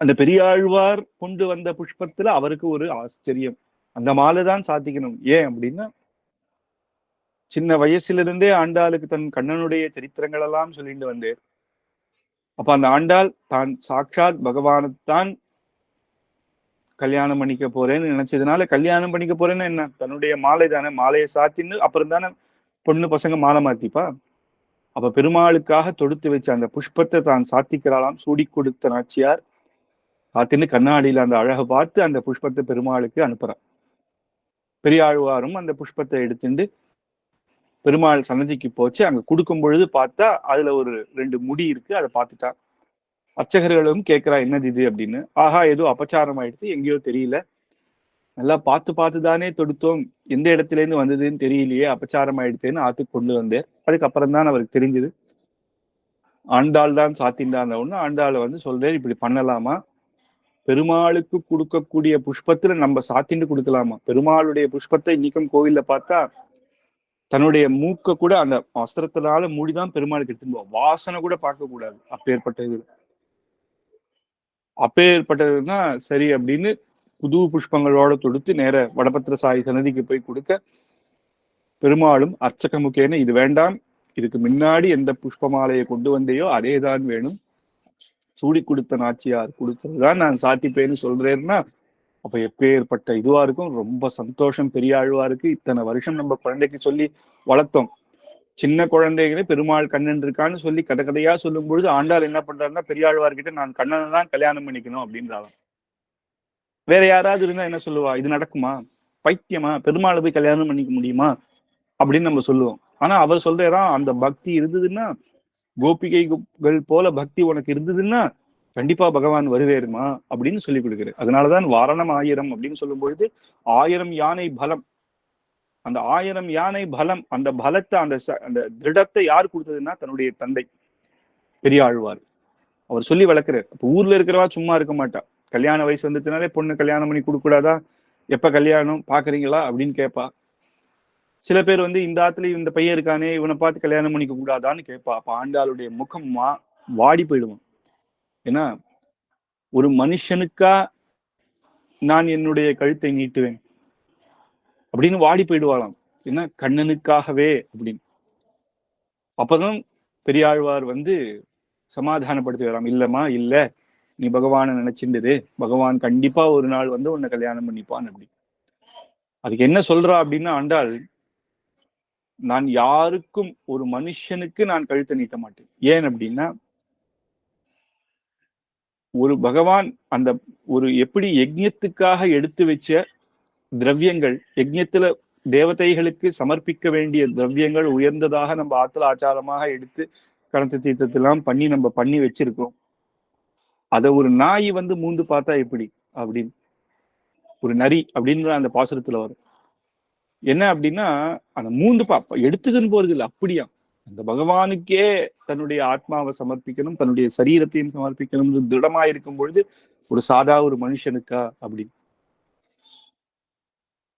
A: அந்த பெரியாழ்வார் கொண்டு வந்த புஷ்பத்துல அவருக்கு ஒரு ஆச்சரியம், அந்த மாலை தான் சாத்திக்கணும். ஏன் அப்படின்னா சின்ன வயசுல இருந்தே ஆண்டாளுக்கு தன் கண்ணனுடைய சரித்திரங்கள் எல்லாம் சொல்லிட்டு வந்தேன். அப்ப அந்த ஆண்டாள் தான் சாட்சாத் பகவானைத்தான் கல்யாணம் பண்ணிக்க போறேன்னு நினைச்சதுனால, கல்யாணம் பண்ணிக்க போறேன்னு என்ன, தன்னுடைய மாலை தானே, மாலையை சாத்தின்னு அப்புறம் தானே பொண்ணு பசங்க மாலை மாத்திப்பா. அப்ப பெருமாளுக்காக தொடுத்து வச்ச அந்த புஷ்பத்தை தான் சாத்திக்கிறாளாம். சூடி கொடுத்த நாச்சியார் சாத்தின்னு கண்ணாடியில அந்த அழகை பார்த்து அந்த புஷ்பத்தை பெருமாளுக்கு அனுப்புறான். பெரியாழ்வாரும் அந்த புஷ்பத்தை எடுத்துட்டு பெருமாள் சன்னதிக்கு போச்சு. அங்க கொடுக்கும் பொழுது பார்த்தா அதுல ஒரு 2 முடி இருக்கு. அதை பார்த்துட்டா. அர்ச்சகர்களும் கேட்கிறா என்னது இது அப்படின்னு. ஆஹா ஏதோ அபச்சாரம் ஆயிடுச்சு, எங்கேயோ தெரியல, நல்லா பார்த்து பார்த்து தானே தொடுத்தோம், எந்த இடத்துல இருந்து வந்ததுன்னு தெரியலையே, அபச்சாரம் ஆயிடுத்தேன்னு ஆத்துக்கு கொண்டு வந்தேன். அதுக்கப்புறம் தான் அவருக்கு தெரிஞ்சது ஆண்டாள் தான் சாத்தின்டான ஒண்ணு. ஆண்டாளை வந்து சொல்றேன், இப்படி பண்ணலாமா, பெருமாளுக்கு கொடுக்கக்கூடிய புஷ்பத்துல நம்ம சாத்திண்டு கொடுக்கலாமா? பெருமாளுடைய புஷ்பத்தை இன்னைக்கும் கோவில்ல பார்த்தா தன்னுடைய மூக்க கூட அந்த வஸ்திரத்தினால மூடிதான் பெருமாளுக்கு எடுத்துட்டு போவோம். வாசனை கூட பார்க்க கூடாது. அப்பேற்பட்டதுன்னா சரி அப்படின்னு புது புஷ்பங்களோட தொடுத்து நேர வடபத்திர சாயி சன்னதிக்கு போய் கொடுக்க, பெருமாளும் அர்ச்சக முக்கேன இது வேண்டாம், இதுக்கு முன்னாடி எந்த புஷ்பமாலையை கொண்டு வந்தையோ அதேதான் வேணும், சூடி கொடுத்த நாச்சியார் கொடுத்ததுதான் நான் சாத்திப்பேன்னு சொல்றேன்னா, அப்ப எப்பேற்பட்ட இதுவா இருக்கும். ரொம்ப சந்தோஷம் பெரியாழ்வாருக்கு. இத்தனை வருஷம் நம்ம குழந்தைக்கு சொல்லி வளர்த்தோம். சின்ன குழந்தைகளே பெருமாள் கண்ணன் இருக்கான்னு சொல்லி கதையா சொல்லும் பொழுது ஆண்டாள் என்ன பண்றாருன்னா, பெரியாழ்வார்கிட்ட நான் கண்ணனை தான் கல்யாணம் பண்ணிக்கணும் அப்படின்றாலும். வேற யாராவது இருந்தா என்ன சொல்லுவா, இது நடக்குமா, பைத்தியமா, பெருமாளை போய் கல்யாணம் பண்ணிக்க முடியுமா அப்படின்னு நம்ம சொல்லுவோம். ஆனா அவர் சொல்றா, அந்த பக்தி இருந்ததுன்னா, கோபிகைகள் போல பக்தி உனக்கு இருந்ததுன்னா கண்டிப்பா பகவான் வருவேருமா அப்படின்னு சொல்லி கொடுக்குறாரு. அதனாலதான் வாரணம் 1000 அப்படின்னு சொல்லும் பொழுது 1000 யானை பலம். அந்த 1000 யானை பலம், அந்த பலத்தை அந்த திருடத்தை யார் கொடுத்ததுன்னா தன்னுடைய தந்தை பெரியாழ்வார். அவர் சொல்லி வளர்க்கிறார். அப்ப ஊர்ல இருக்கிறவா சும்மா இருக்க மாட்டா. கல்யாண வயசு வந்துச்சுனாலே பொண்ணு கல்யாணம் பண்ணி கொடுக்க கூடாதா, எப்ப கல்யாணம் பாக்குறீங்களா அப்படின்னு கேட்பா. சில பேர் வந்து இந்த ஆத்துல இந்த பையன் இருக்கானே இவனை பார்த்து கல்யாணம் பண்ணிக்க கூடாதான்னு கேட்பா. அப்ப ஆண்டாளுடைய முகம் வாடி போயிடுவான். ஏன்னா ஒரு மனுஷனுக்கா நான் என்னுடைய கழுத்தை நீட்டுவேன் அப்படின்னு வாடி போயிடுவாளாம். ஏன்னா கண்ணனுக்காகவே அப்படின்னு. அப்பதான் பெரியாழ்வார் வந்து சமாதானப்படுத்தி வராம். இல்லம்மா, இல்ல, நீ பகவானை நினைச்சிருந்தது, பகவான் கண்டிப்பா ஒரு நாள் வந்து உன்னை கல்யாணம் பண்ணிப்பான் அப்படி. அதுக்கு என்ன சொல்றா அப்படின்னா ஆண்டாள், நான் யாருக்கும் ஒரு மனுஷனுக்கு நான் கழுத்தை நீட்ட மாட்டேன். ஏன் அப்படின்னா, ஒரு பகவான் அந்த ஒரு எப்படி யஜ்ஞத்துக்காக எடுத்து வச்ச திரவியங்கள், யஜ்ஞத்துல தேவதைகளுக்கு சமர்ப்பிக்க வேண்டிய திரவியங்கள் உயர்ந்ததாக நம்ம ஆத்துல ஆச்சாரமாக எடுத்து கணத்து தீர்த்தத்தெல்லாம் பண்ணி வச்சிருக்கோம். அத ஒரு நாய் வந்து மூந்து பார்த்தா எப்படி அப்படின்னு, ஒரு நரி அப்படின்ற அந்த பாசுரத்துல வரும். என்ன அப்படின்னா, அந்த மூந்து எடுத்துக்கின்னு போறது இல்லை, அப்படியா அந்த பகவானுக்கே தன்னுடைய ஆத்மாவை சமர்ப்பிக்கணும், தன்னுடைய சரீரத்தையும் சமர்ப்பிக்கணும் திடமா இருக்கும் பொழுது ஒரு சாதா ஒரு மனுஷனுக்கா அப்படின்னு.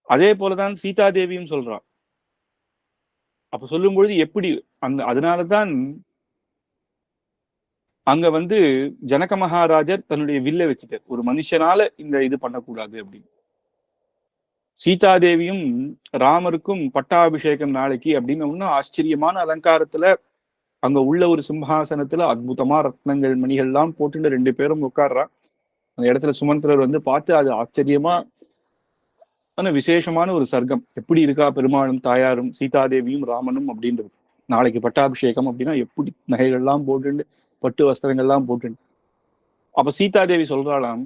A: அதே போலதான் சீதாதேவியும் சொல்றான். அப்ப சொல்லும் பொழுது எப்படி அதனாலதான் அங்க வந்து ஜனக மகாராஜர் தன்னுடைய வில்ல வச்சுட்டார், ஒரு மனுஷனால இந்த இது பண்ணக்கூடாது அப்படின்னு. சீதாதேவியும் ராமருக்கும் பட்டாபிஷேகம் நாளைக்கு அப்படின்னு ஒன்னும் ஆச்சரியமான அலங்காரத்துல அங்க உள்ள ஒரு சிம்ஹாசனத்துல அற்புதமா ரத்னங்கள் மணிகள் எல்லாம் போட்டு 2 பேரும் உட்கார்றான். அந்த இடத்துல சுமந்திரர் வந்து பார்த்து அது ஆச்சரியமா விசேஷமான ஒரு சர்க்கம். எப்படி இருக்கா பெருமாளும் தாயாரும் சீதாதேவியும் ராமனும் அப்படின்றது. நாளைக்கு பட்டாபிஷேகம் அப்படின்னா எப்படி நகைகள்லாம் போட்டு பட்டு வஸ்திரங்கள்லாம் போட்டு. அப்ப சீதாதேவி சொல்றாளாம்,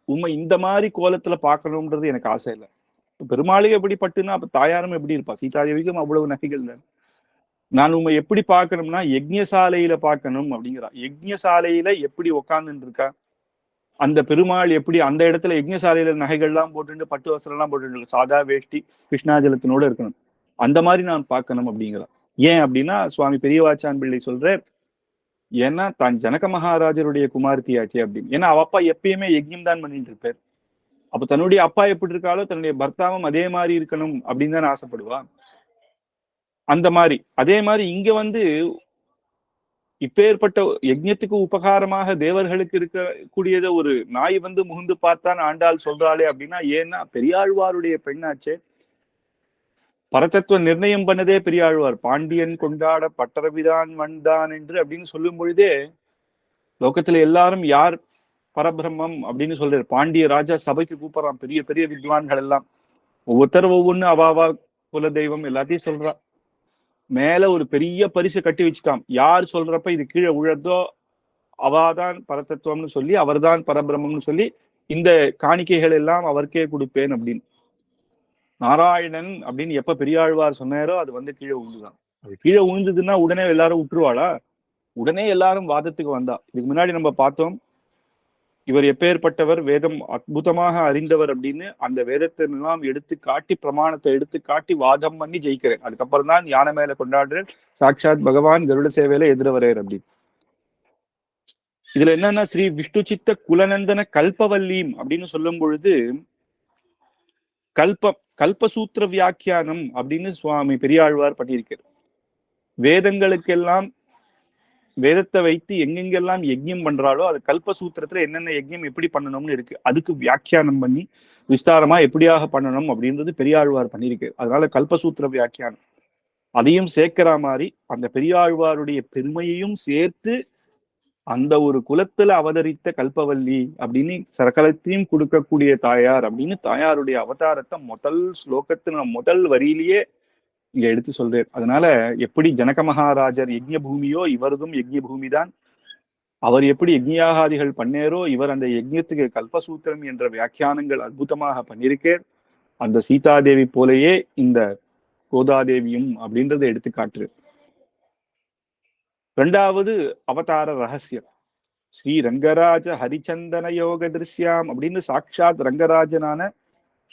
A: உண்மை இந்த மாதிரி கோலத்துல பாக்கணும்ன்றது எனக்கு ஆசை இல்லை. பெருமாளுக்கு எப்படி பட்டுன்னா அப்ப தாயாரும் எப்படி இருப்பா, சீதாதேவிக்கும் அவ்வளவு நகைகள் தான். நான் உண்மை எப்படி பார்க்கணும்னா யஜ்ஞசாலையில பார்க்கணும் அப்படிங்கிறா. யஜ்ஞசாலையில எப்படி உக்காந்துட்டு இருக்கா அந்த பெருமாள், எப்படி அந்த இடத்துல யஜ்ஞசாலையில நகைகள்லாம் போட்டு பட்டு வஸ்திரம் எல்லாம் போட்டு சாதா வேஷ்டி கிருஷ்ணாஜலத்தினோட இருக்கணும், அந்த மாதிரி நான் பார்க்கணும் அப்படிங்கிறா. ஏன் அப்படின்னா சுவாமி பெரியவாச்சான் பிள்ளை சொல்றார், ஏன்னா தான் ஜனக மகாராஜருடைய குமார்த்தியாச்சு அப்படின்னு. ஏன்னா அவ அப்பா எப்பயுமே யஜ்ஞம் தான் பண்ணிட்டு இருப்பார். அப்ப தன்னுடைய அப்பா எப்படி இருக்காளோ தன்னுடைய பர்த்தாவும் அதே மாதிரி இருக்கணும் அப்படின்னு தான் ஆசைப்படுவா. அந்த மாதிரி அதே மாதிரி இங்க வந்து இப்பேற்பட்ட யஜ்ஞத்துக்கு உபகாரமாக தேவர்களுக்கு இருக்கக்கூடியத ஒரு நாய் வந்து முகுந்து பார்த்தான் ஆண்டாள் சொல்றாளே அப்படின்னா, ஏன்னா பெரியாழ்வாருடைய பெண்ணாச்சே, பரதத்துவ நிர்ணயம் பண்ணதே பெரியாழ்வார். பாண்டியன் கொண்டாட பட்டரவிதான் வந்தான் என்று அப்படின்னு சொல்லும் பொழுதே லோகத்துல எல்லாரும் யார் பரபிரம்மம் அப்படின்னு சொல்றாரு. பாண்டிய ராஜா சபைக்கு கூப்பிடுறான் பெரிய பெரிய வித்வான்கள் எல்லாம், ஒவ்வொருத்தர் ஒவ்வொன்னு அவாவா குல தெய்வம் எல்லாத்தையும் சொல்றா. மேல ஒரு பெரிய பரிசு கட்டி வச்சுட்டான். யார் சொல்றப்ப இது கீழே உழதோ அவாதான் பரதத்துவம்னு சொல்லி, அவர்தான் பரபிரம்மம்னு சொல்லி இந்த காணிக்கைகள் எல்லாம் அவருக்கே கொடுப்பேன் அப்படின்னு. நாராயணன் அப்படின்னு எப்ப பெரியாழ்வார் சொன்னாரோ அது வந்து கீழே உழுந்துதான். அது கீழே உழுந்ததுன்னா உடனே எல்லாரும் விட்டுருவாளா? உடனே எல்லாரும் வாதத்துக்கு வந்தா. இதுக்கு முன்னாடி நம்ம பார்த்தோம், இவர் எப்பேற்பட்டவர், வேதம் அற்புதமாக அறிந்தவர் அப்படின்னு அந்த வேதத்தை எல்லாம் எடுத்து காட்டி, பிரமாணத்தை எடுத்து காட்டி வாதம் பண்ணி ஜெயிக்கிறேன். அதுக்கப்புறம் தான் யானை மேல கொண்டாடுறேன், சாட்சாத் பகவான் கருட சேவையில எதிரவரேர் அப்படின்னு. இதுல என்னன்னா, ஸ்ரீ விஷ்ணு சித்த குலநந்தன கல்பவல்லீம் அப்படின்னு சொல்லும் பொழுது கல்பசூத்திர வியாக்கியானம் அப்படின்னு சுவாமி பெரியாழ்வார் பண்ணியிருக்கார். வேதங்களுக்கெல்லாம் வேதத்தை வைத்து எங்கெங்கெல்லாம் யஜ்யம் பண்றாளோ அது கல்பசூத்திரத்துல என்னென்ன யஜ்யம் எப்படி பண்ணணும்னு இருக்கு. அதுக்கு வியாக்கியானம் பண்ணி விஸ்தாரமா எப்படியாக பண்ணணும் அப்படின்றது பெரியாழ்வார் பண்ணியிருக்காரு. அதனால கல்பசூத்திர வியாக்கியானம் அதையும் சேர்க்கிற மாதிரி அந்த பெரியாழ்வாருடைய பெருமையையும் சேர்த்து அந்த ஒரு குலத்துல அவதரித்த கல்பவல்லி அப்படின்னு சகலத்தையும் கொடுக்கக்கூடிய தாயார் அப்படின்னு தாயாருடைய அவதாரத்தை முதல் ஸ்லோகத்துல முதல் வரியிலேயே இங்க எடுத்து சொல்றேன். அதனால எப்படி ஜனக மகாராஜர் யஜ்ய பூமியோ இவரதும் யஜ்ய பூமி தான். அவர் எப்படி யஜ்யாகாதிகள் பண்ணேரோ இவர் அந்த யஜ்யத்துக்கு கல்பசூத்திரம் என்ற வியாக்கியானங்கள் அற்புதமாக பண்ணியிருக்கேன். அந்த சீதாதேவி போலேயே இந்த கோதாதேவியும் அப்படின்றத எடுத்து காட்டுது. இரண்டாவது அவதார ரகசியம் ஸ்ரீ ரங்கராஜ ஹரிச்சந்தன யோக திருஷ்யாம் அப்படின்னு சாட்சாத் ரங்கராஜனான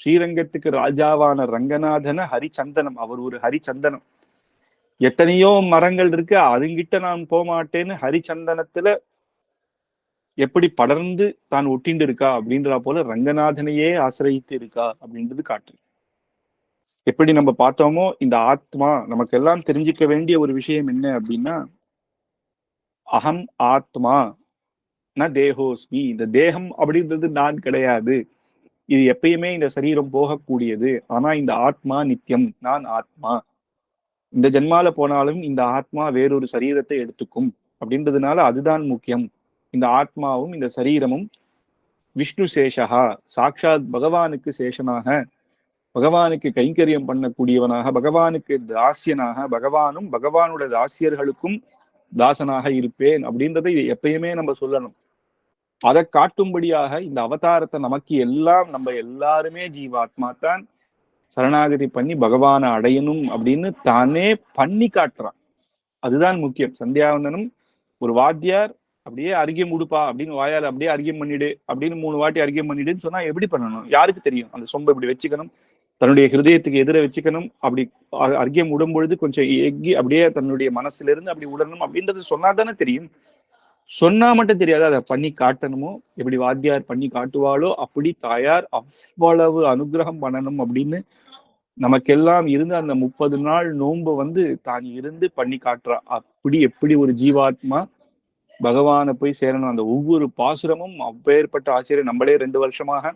A: ஸ்ரீரங்கத்துக்கு ராஜாவான ரங்கநாதன ஹரிச்சந்தனம். அவர் ஒரு ஹரிச்சந்தனம். எத்தனையோ மரங்கள் இருக்கு, அதுங்கிட்ட நான் போக மாட்டேன்னு ஹரிச்சந்தனத்துல எப்படி படர்ந்து தான் ஒட்டிண்டு இருக்கா அப்படின்றா போல ரங்கநாதனையே ஆசிரியித்து இருக்கா அப்படின்றது காட்டு. எப்படி நம்ம பார்த்தோமோ இந்த ஆத்மா நமக்கு எல்லாம் தெரிஞ்சுக்க வேண்டிய ஒரு விஷயம் என்ன அப்படின்னா, அகம் ஆத்மா ந தேகோஸ்மி. இந்த தேகம் அப்படின்றது நான் கிடையாது, இது எப்பயுமே இந்த சரீரம் போகக்கூடியது. ஆனா இந்த ஆத்மா நித்தியம், நான் ஆத்மா. இந்த ஜென்மால போனாலும் இந்த ஆத்மா வேறொரு சரீரத்தை எடுத்துக்கும் அப்படின்றதுனால அதுதான் முக்கியம். இந்த ஆத்மாவும் இந்த சரீரமும் விஷ்ணு சேஷகா, சாட்சாத் பகவானுக்கு சேஷனாக, பகவானுக்கு கைங்கரியம் பண்ணக்கூடியவனாக, பகவானுக்கு தாசியனாக, பகவானும் பகவானோட தாசியர்களுக்கும் தாசனாக இருப்பேன் அப்படின்றதை எப்பயுமே நம்ம சொல்லணும். அதை காட்டும்படியாக இந்த அவதாரத்தை நமக்கு எல்லாம் நம்ம எல்லாருமே ஜீவாத்மா தான் சரணாகதி பண்ணி பகவானை அடையணும் அப்படின்னு தானே பண்ணி காட்டுறான். அதுதான் முக்கியம். சந்தியாவந்தனம் ஒரு வாத்தியார் அப்படியே அர்க்கியம் உடுப்பா அப்படின்னு வாயால அப்படியே அர்க்கியம் பண்ணிடு அப்படின்னு 3 வாட்டி அர்க்கியம் பண்ணிடுன்னு சொன்னா எப்படி பண்ணணும்? யாருக்கு தெரியும்? அந்த சொம்பை இப்படி வச்சுக்கணும், தன்னுடைய ஹிருதயத்துக்கு எதிர வச்சுக்கணும். அப்படி அர்க்கியம் விடும் பொழுது கொஞ்சம் எக்கி அப்படியே தன்னுடைய மனசுல இருந்து அப்படி விடணும் அப்படின்றது சொன்னா தானே தெரியும். சொன்னா மட்டும் தெரியாது, அதை பண்ணி காட்டணுமோ. எப்படி வாத்தியார் பண்ணி காட்டுவாளோ அப்படி தாயார் அவ்வளவு அனுகிரகம் பண்ணணும் அப்படின்னு நமக்கெல்லாம் இருந்து அந்த 30 நாள் நோன்பு தான் இருந்து பண்ணி காட்டுறா. அப்படி எப்படி ஒரு ஜீவாத்மா பகவானை போய் சேரணும். அந்த ஒவ்வொரு பாசுரமும் அப்பேற்பட்ட ஆசிரியர். நம்மளே 2 வருஷமாக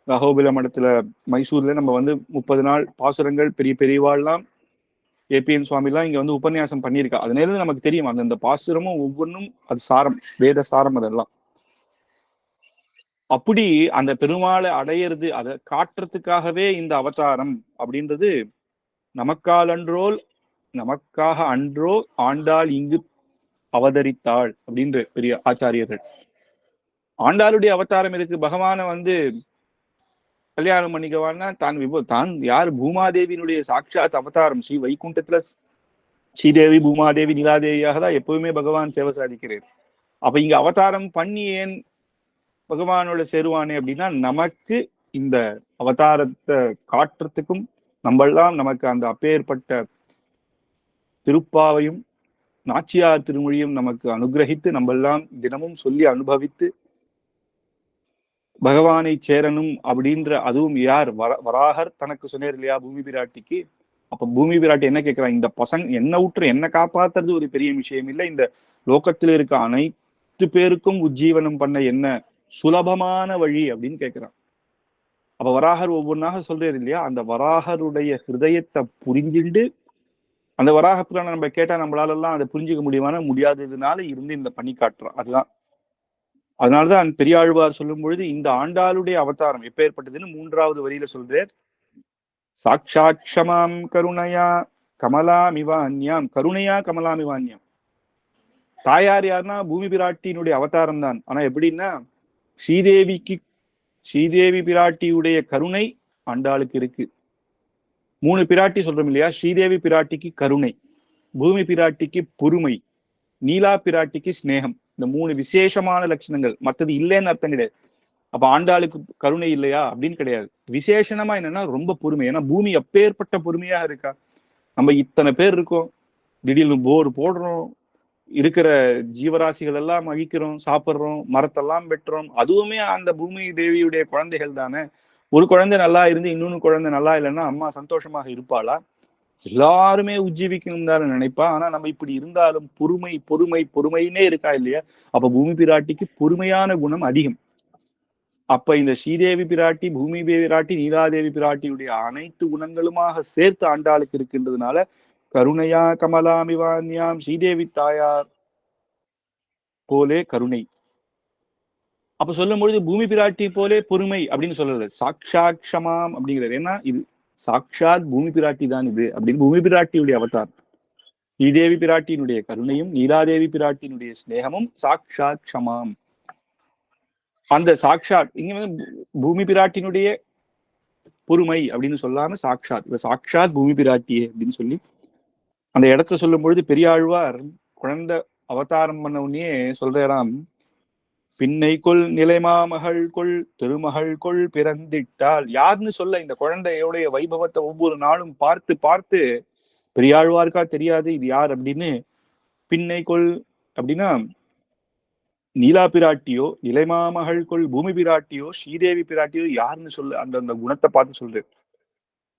A: அகோபில மடத்துல மைசூர்ல நம்ம 30 நாள் பாசுரங்கள் பெரிய பெரியவாள்லாம் ஏபிஎன் சுவாமிலாம் இங்க உபன்யாசம் பண்ணியிருக்கா. அதனால நமக்கு தெரியும் அந்த பாசுரமும் ஒவ்வொன்றும் அது சாரம், வேத சாரம். அதெல்லாம் அப்படி அந்த பெருமாளை அடையிறது, அதை காட்டுறதுக்காகவே இந்த அவதாரம் அப்படின்றது. நமக்கால் அன்றோல் நமக்காக அன்றோ ஆண்டாள் இங்கு அவதரித்தாள் அப்படின்ற பெரிய ஆச்சாரியர்கள். ஆண்டாளுடைய அவதாரம் இருக்கு. பகவானை கல்யாணம் பண்ணிக்கவான்னா தான் யார்? பூமாதேவியினுடைய சாட்சாத் அவதாரம். ஸ்ரீ வைகுண்டத்துல ஸ்ரீதேவி, பூமாதேவி, நிலாதேவியாக தான் எப்பவுமே பகவான் சேவை சாதிக்கிறார். அப்ப இங்க அவதாரம் பண்ணி ஏன் பகவானோட சேருவானே அப்படின்னா, நமக்கு இந்த அவதாரத்தை காட்டுறதுக்கும் நம்மெல்லாம் நமக்கு அந்த அப்பேற்பட்ட திருப்பாவையும் நாச்சியார் திருமொழியும் நமக்கு அனுகிரகித்து நம்மெல்லாம் தினமும் சொல்லி அனுபவித்து பகவானை சேரணும் அப்படின்ற. அதுவும் யார்? வராகர் தனக்கு சொன்னார் இல்லையா பூமி பிராட்டிக்கு. அப்ப பூமி பிராட்டி என்ன கேட்கிறான்? இந்த பசங்க என்ன விட்டுரு, என்ன காப்பாத்துறது ஒரு பெரிய விஷயம் இல்லை, இந்த லோகத்தில் இருக்க அனைத்து பேருக்கும் உஜ்ஜீவனம் பண்ண என்ன சுலபமான வழி அப்படின்னு கேட்கிறான். அப்ப வராகர் ஒவ்வொன்றாக சொல்றாரு இல்லையா. அந்த வராகருடைய ஹிருதயத்தை புரிஞ்சுண்டு, அந்த வராக புராணம் நம்ம கேட்டா நம்மளால எல்லாம் அதை புரிஞ்சுக்க முடியாததுனால இருந்து இந்த பண்ணி காட்டுறான். அதுதான். அதனாலதான் பெரியாழ்வார் சொல்லும் பொழுது இந்த ஆண்டாளுடைய அவதாரம் எப்பேற்பட்டதுன்னு 3வது வரியில சொல்றார். சாட்சாட்சமாம் கருணையா கமலாமிவான்யாம். கருணையா கமலாமிவான்யாம். தாயார் யாருன்னா பூமி பிராட்டியினுடைய அவதாரம் தான். ஆனா எப்படின்னா, ஸ்ரீதேவி பிராட்டியுடைய கருணை ஆண்டாளுக்கு இருக்கு. 3 பிராட்டி சொல்றோம் இல்லையா. ஸ்ரீதேவி பிராட்டிக்கு கருணை, பூமி பிராட்டிக்கு பொறுமை, நீலா பிராட்டிக்கு ஸ்நேகம். இந்த 3 விசேஷமான லட்சணங்கள். மற்றது இல்லைன்னு அர்த்தம் கிடையாது. அப்ப ஆண்டாளுக்கு கருணை இல்லையா அப்படின்னு கிடையாது. விசேஷமா என்னன்னா ரொம்ப பொறுமை. ஏன்னா பூமி அப்பேற்பட்ட பொறுமையா இருக்கா. நம்ம இத்தனை பேர் இருக்கோம், திடீர்னு போர் போடுறோம், இருக்கிற ஜீவராசிகள் எல்லாம் அழிக்கிறோம், சாப்பிட்றோம், மரத்தெல்லாம் வெட்டுறோம். அதுவுமே அந்த பூமி தேவியுடைய குழந்தைகள் தானே. ஒரு குழந்தை நல்லா இருந்து இன்னொன்னு குழந்தை நல்லா இல்லைன்னா அம்மா சந்தோஷமாக இருப்பாளா? எல்லாருமே உஜ்ஜீவிக்கணும் தானே நினைப்பா. ஆனா நம்ம இப்படி இருந்தாலும் பொறுமை பொறுமை பொறுமைன்னே இருக்கா இல்லையா. அப்ப பூமி பிராட்டிக்கு பொறுமையான குணம் அதிகம். அப்ப இந்த ஸ்ரீதேவி பிராட்டி, பூமி பிராட்டி, நீலாதேவி பிராட்டியுடைய அனைத்து குணங்களுமாக சேர்த்து ஆண்டாளுக்கு இருக்கின்றதுனால கருணையா கமலாமிவான்யாம் ஸ்ரீதேவி தாயார் போலே கருணை. அப்ப சொல்லும் பொழுது பூமி பிராட்டி போலே பொறுமை அப்படின்னு சொல்லல, சாக்ஷாத் க்ஷமாம் அப்படிங்கிறது. ஏன்னா இது சாக்ஷாத் பூமி பிராட்டி தான் இது அப்படின்னு பூமி பிராட்டியுடைய அவதாரம். ஸ்ரீதேவி பிராட்டியினுடைய கருணையும் நீலாதேவி பிராட்டியினுடைய ஸ்நேகமும் சாக்ஷாத் க்ஷமாம். அந்த சாக்ஷாத் இங்க வந்து பூமி பிராட்டினுடைய பொறுமை அப்படின்னு சொல்லாம சாக்ஷாத் சாக்ஷாத் பூமி பிராட்டியே அப்படின்னு சொல்லி அந்த இடத்துல சொல்லும் பொழுது பெரியாழ்வார் குழந்தை அவதாரம் பண்ண உடனே சொல்றாராம், பின்னை கொள் நிலைமாமகள் கொள் திருமகள் கொள் பிறந்திட்டால். யாருன்னு சொல்ல இந்த குழந்தையோடைய வைபவத்தை ஒவ்வொரு நாளும் பார்த்து பார்த்து பெரியாழ்வாருக்கா தெரியாது இது யார் அப்படின்னு. பின்னை கொள் அப்படின்னா நீலா பிராட்டியோ, நிலைமாமகள் கொள் பூமி பிராட்டியோ, ஸ்ரீதேவி பிராட்டியோ யாருன்னு சொல்ல அந்த அந்த குணத்தை பார்த்து சொல்றேன்.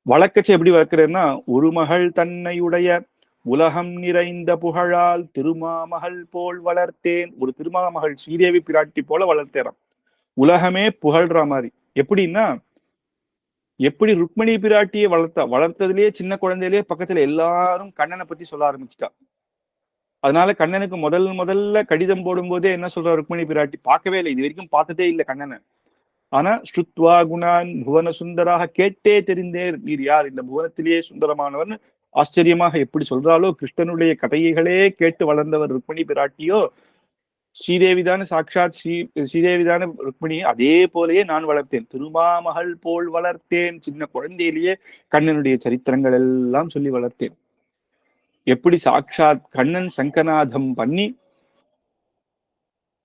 A: வழக்கச்சை எப்படி வளர்க்கிறேன்னா, ஒரு மகள் தன்னையுடைய உலகம் நிறைந்த புகழால் திருமாமகள் போல் வளர்த்தேன். ஒரு திருமாமகள் ஸ்ரீதேவி பிராட்டி போல வளர்த்தேறான். உலகமே புகழ்ற மாதிரி. எப்படின்னா, எப்படி ருக்மணி பிராட்டியை வளர்த்ததுலயே சின்ன குழந்தையிலேயே பக்கத்துல எல்லாரும் கண்ணனை பத்தி சொல்ல ஆரம்பிச்சுட்டா. அதனால கண்ணனுக்கு முதல்ல கடிதம் போடும் போதே என்ன சொல்ற ருக்மணி பிராட்டி, பார்க்கவே இல்லை, இது வரைக்கும் பார்த்ததே இல்லை கண்ணனை. ஆனா ஸ்ருத்வா குணான் புவன சுந்தராக, கேட்டே தெரிந்தேன் நீர் யார், இந்த புவனத்திலேயே சுந்தரமானவர்னு ஆச்சரியமாக எப்படி சொல்றாலோ, கிருஷ்ணனுடைய கதைகளே கேட்டு வளர்ந்தவர் ருக்மணி பிராட்டியோ, ஸ்ரீதேவிதான சாட்சாத் ஸ்ரீதேவிதான ருக்மணியை அதே போலயே நான் வளர்த்தேன். திருமாமகள் போல் வளர்த்தேன். சின்ன குழந்தையிலேயே கண்ணனுடைய சரித்திரங்கள் எல்லாம் சொல்லி வளர்த்தேன். எப்படி சாட்சாத் கண்ணன் சங்கநாதம் பண்ணி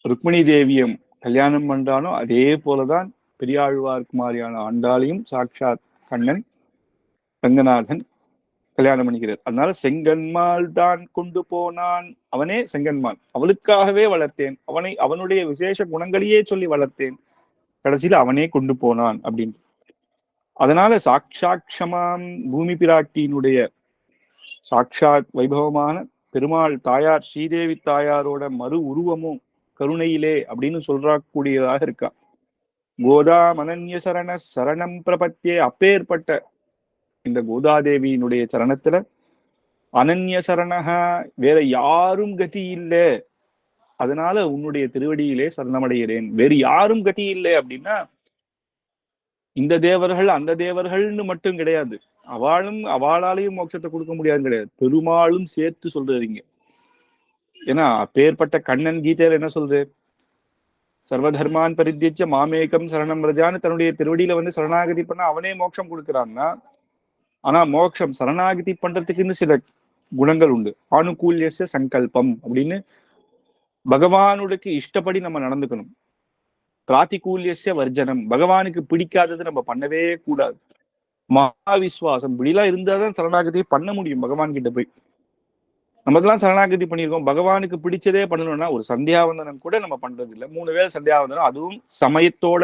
A: ருக்மணி தேவியம் கல்யாணம் பண்றானோ அதே போலதான் பெரியாழ்வார் குமாரியான ஆண்டாளையும் சாட்சாத் கண்ணன் ரங்கநாதன் கல்யாணம் பண்ணிக்கிறார். அதனால செங்கன்மால் தான் கொண்டு போனான், அவனே செங்கன்மால், அவளுக்காகவே வளர்த்தேன், அவனுடைய விசேஷ குணங்களையே சொல்லி வளர்த்தேன், கடைசியில அவனே கொண்டு போனான் அப்படின்னு. அதனால சாட்சாட்சமாம் பூமி பிராட்டியினுடைய சாட்சாத் வைபவமான பெருமாள் தாயார் ஸ்ரீதேவி தாயாரோட மறு உருவமும் கருணையிலே அப்படின்னு சொல்றக்கூடியதாக இருக்கா. கோதா மனன்ய சரண சரணம் பிரபத்தியே. அப்பேற்பட்ட இந்த கோதாதேவியினுடைய சரணத்துல அனன்ய சரணகா, வேற யாரும் கதி இல்லை, அதனால உன்னுடைய திருவடியிலே சரணமடைகிறேன். வேறு யாரும் கதி இல்லை அப்படின்னா இந்த தேவர்கள் அந்த தேவர்கள்னு மட்டும் கிடையாது, அவளாலையும் மோட்சத்தை கொடுக்க முடியாதுன்னு கிடையாது, பெருமாளும் சேர்த்து சொல்றீங்க. ஏன்னா அப்பேற்பட்ட கண்ணன் கீதையில என்ன சொல்றது, சர்வதர்மான் பரித்தியஜ்ய மாமேகம் சரணம் ரஜான்னு தன்னுடைய திருவடியில வந்து சரணாகதி பண்ண அவனே மோட்சம் கொடுக்கிறான்னா, ஆனா மோட்சம் சரணாகதி பண்றதுக்குன்னு சில குணங்கள் உண்டு. ஆனுகூல்யஸ்ய சங்கல்பம் அப்படின்னு பகவானுக்கு இஷ்டப்படி நம்ம நடந்துக்கணும். பிராத்திகூல்யஸ்ய வர்ஜனம், பகவானுக்கு பிடிக்காதது நம்ம பண்ணவே கூடாது. மகாவிஸ்வாசம் இப்படிலாம் இருந்தாதான் சரணாகதியை பண்ண முடியும். பகவான் கிட்ட போய் நமக்கெல்லாம் சரணாகதி பண்ணியிருக்கோம், பகவானுக்கு பிடிச்சதே பண்ணணும்னா ஒரு சந்தியாவந்தனம் கூட நம்ம பண்றது இல்லை. 3 வேளை சந்தியாவந்தனம், அதுவும் சமயத்தோட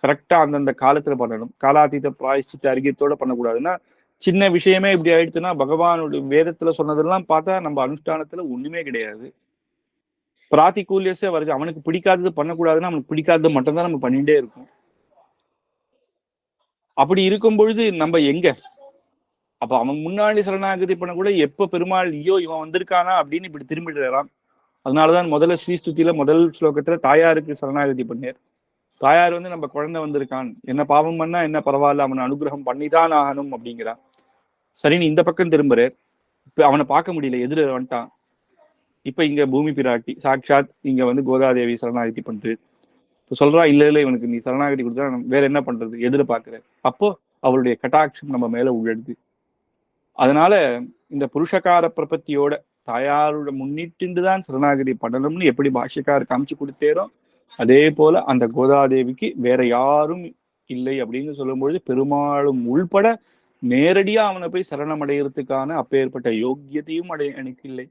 A: கரெக்டா அந்தந்த காலத்துல பண்ணணும். காலாதீத பிராயஷ்சித்த அர்க்கியத்தோட பண்ணக்கூடாதுன்னா, சின்ன விஷயமே இப்படி ஆயிடுச்சுன்னா பகவானுடைய வேதத்துல சொன்னதெல்லாம் பார்த்தா நம்ம அனுஷ்டானத்துல ஒண்ணுமே கிடையாது. பிராத்திகூல்யசே வருது, அவனுக்கு பிடிக்காதது பண்ணக்கூடாதுன்னா அவனுக்கு பிடிக்காதது மட்டும்தான் நம்ம பண்ணிட்டே இருக்கோம். அப்படி இருக்கும் பொழுது நம்ம எங்க, அப்ப அவன் முன்னாடி சரணாகதி பண்ண கூட எப்ப பெருமாள் ஐயோ இவன் வந்திருக்கானா அப்படின்னு இப்படி திரும்பிடுறான். அதனாலதான் முதல்ல ஸ்ரீஸ்துதியில முதல் ஸ்லோகத்துல தாயாருக்கு சரணாகதி பண்ணார். தாயார் வந்து நம்ம குழந்தை வந்திருக்கான், என்ன பாவம் பண்ணா என்ன பரவாயில்ல, அவனை அனுகிரகம் பண்ணிதான் ஆகணும் அப்படிங்கிறான். சரின்னு இந்த பக்கம் திரும்புறார். இப்ப அவனை பார்க்க முடியல, எதிர வந்துட்டான். இப்ப இங்க பூமி பிராட்டி சாட்சாத் இங்க வந்து கோதாதேவி சரணாகதி பண்றது. இப்ப சொல்றா, இல்ல இவனுக்கு நீ சரணாகதி கொடுத்தா வேற என்ன பண்றது, எதிர பாக்குற. அப்போ அவளுடைய கட்டாட்சம் நம்ம மேல உழடுது. அதனால இந்த புருஷகார பிரபத்தியோட தாயாரோட முன்னிட்டு தான் சரணாகதி பண்ணணும்னு எப்படி பாஷ்யக்காரர் காமிச்சு கொடுத்தேரோ அதே போல அந்த கோதாதேவிக்கு வேற யாரும் இல்லை அப்படின்னு சொல்லும்பொழுது பெருமாளும் உள்பட நேரடியா அவனை போய் சரணம் அடைகிறதுக்கான அப்பேற்பட்ட யோக்கியத்தையும் எனக்கு இல்லை.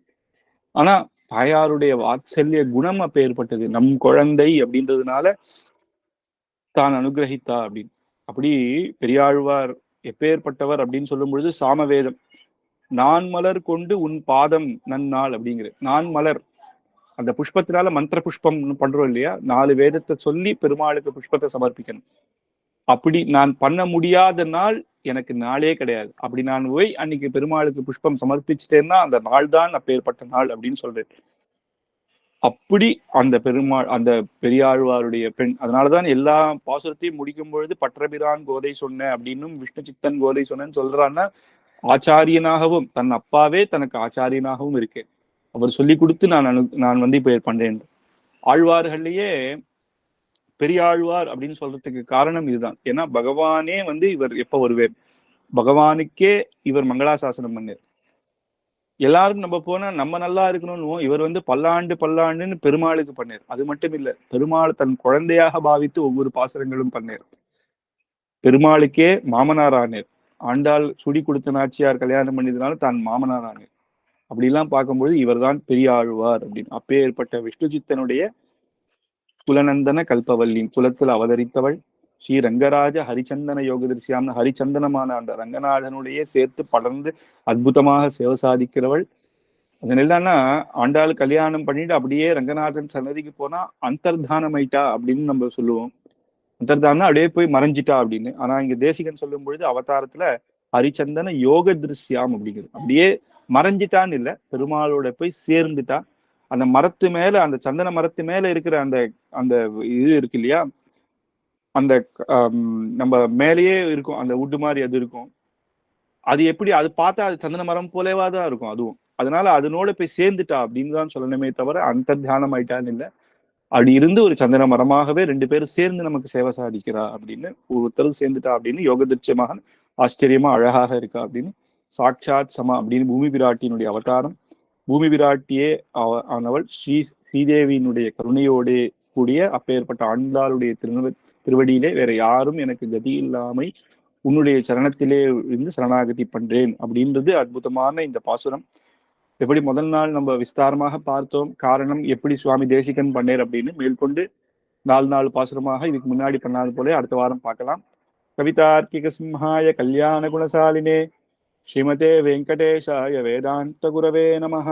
A: ஆனா தாயாருடைய வாத்சல்ய குணம் அப்பேற்பட்டது. நம் குழந்தை அப்படின்றதுனால தான் அனுகிரகித்தா அப்படின்னு. அப்படி பெரியாழ்வார் எப்பேற்பட்டவர் அப்படின்னு சொல்லும் பொழுது சாமவேதம் நான் மலர் கொண்டு உன் பாதம் நன்னாள் அப்படிங்கிற நான் மலர் அந்த புஷ்பத்தினால மந்திர புஷ்பம் பண்றோம் இல்லையா, 4 வேதத்தை சொல்லி பெருமாளுக்கு புஷ்பத்தை சமர்ப்பிக்கணும். அப்படி நான் பண்ண முடியாத நாள் எனக்கு நாளே கிடையாது. அப்படி நான் போய் அன்னைக்கு பெருமாளுக்கு புஷ்பம் சமர்ப்பிச்சிட்டேன்னா அந்த நாள் தான் அப்பேற்பட்ட நாள் அப்படின்னு சொல்றேன். அப்படி அந்த பெருமாள் அந்த பெரியாழ்வாருடைய பெண். அதனாலதான் எல்லா பாசுரத்தையும் முடிக்கும் பொழுது பற்றபிரான் கோதை சொன்ன அப்படின்னும் விஷ்ணு சித்தன் கோதை சொன்னேன்னு சொல்றான்னா ஆச்சாரியனாகவும் தன் அப்பாவே தனக்கு ஆச்சாரியனாகவும் இருக்கேன். அவர் சொல்லி கொடுத்து நான் வந்து இப்ப பண்றேன். ஆழ்வார்கள்லயே பெரியாழ்வார் அப்படின்னு சொல்றதுக்கு காரணம் இதுதான். ஏன்னா பகவானே வந்து இவர் எப்ப வருவேன், பகவானுக்கே இவர் மங்களாசாசனம் பண்ணார். எல்லாரும் நம்ம போனா நம்ம நல்லா இருக்கணும்னு இவர் வந்து பல்லாண்டுன்னு பெருமாளுக்கு பண்ணார். அது மட்டும் இல்ல, பெருமாள் தன் குழந்தையாக பாவித்து ஒவ்வொரு பாசுரங்களும் பண்ணார். பெருமாளுக்கே மாமனார் ஆனார். ஆண்டாள் சுடி கொடுத்த நாச்சியார் கல்யாணம் பண்ணியதுனால தான் மாமனார் ஆனார். அப்படிலாம் பார்க்கும்போது இவர் தான் பெரியாழ்வார் அப்படின்னு. அப்பேற்பட்ட விஷ்ணுஜித்தனுடைய குலநந்தன கல்பவல்லின் குலத்தில் அவதரித்தவள் ஸ்ரீ ரங்கராஜ ஹரிச்சந்தன யோகதிர்சியாம்னு ஹரிச்சந்தனமான அந்த ரங்கநாதனுடைய சேர்த்து படர்ந்து அற்புதமாக சேவை சாதிக்கிறவள். அது என்னன்னா ஆண்டாள் கல்யாணம் பண்ணிட்டு அப்படியே ரங்கநாதன் சன்னதிக்கு போனா அந்தர்தானமைட்டா அப்படின்னு நம்ம சொல்லுவோம். அந்தர்தானம் அப்படியே போய் மறைஞ்சிட்டா அப்படின்னு. ஆனா இங்க தேசிகன் சொல்லும் பொழுது அவதாரத்துல ஹரிச்சந்தன யோக திருஷ்யாம் அப்படிங்கிறது. அப்படியே மறைஞ்சிட்டான்னு இல்லை, பெருமாளோட போய் சேர்ந்துட்டா. அந்த மரத்து மேல அந்த சந்தன மரத்து மேல இருக்கிற அந்த அந்த இது இருக்கு இல்லையா, அந்த நம்ம மேலேயே இருக்கும் அந்த உட்டு மாதிரி அது இருக்கும். அது எப்படி அது பார்த்தா அது சந்தன மரம் போலேவா தான் இருக்கும் அதுவும். அதனால அதனோட போய் சேர்ந்துட்டா அப்படின்னு தான் சொல்லணுமே தவிர அந்தர்தானம் ஆயிட்டான்னு இல்லை. அப்படி இருந்து ஒரு சந்தன மரமாகவே 2 பேரும் சேர்ந்து நமக்கு சேவை சாதிக்கிறா அப்படின்னு, ஒருத்தர் சேர்ந்துட்டா அப்படின்னு யோக திருச்சயமாக ஆச்சரியமா அழகாக இருக்கா அப்படின்னு. சாட்சாத் சமா அப்படின்னு பூமி பிராட்டியினுடைய அவதாரம். பூமி பிராட்டியே ஆனவள் ஸ்ரீதேவியினுடைய கருணையோடு கூடிய அப்பேற்பட்ட ஆண்டாளுடைய திருவடியிலே வேற யாரும் எனக்கு கதி இல்லாமை உன்னுடைய சரணத்திலே இருந்து சரணாகதி பண்றேன் அப்படின்றது அற்புதமான இந்த பாசுரம். எப்படி முதல் நாள் நம்ம விஸ்தாரமாக பார்த்தோம், காரணம் எப்படி சுவாமி தேசிகன் பண்ணேர் அப்படின்னு. மேற்கொண்டு 4 பாசுரமாக இதுக்கு முன்னாடி பண்ணாது போல அடுத்த வாரம் பார்க்கலாம். கவிதார்க்கிக சிம்ஹாய கல்யாண குணசாலினே ஸ்ரீமதே வெங்கடேஷாய வேதாந்த குரவே நமஹ.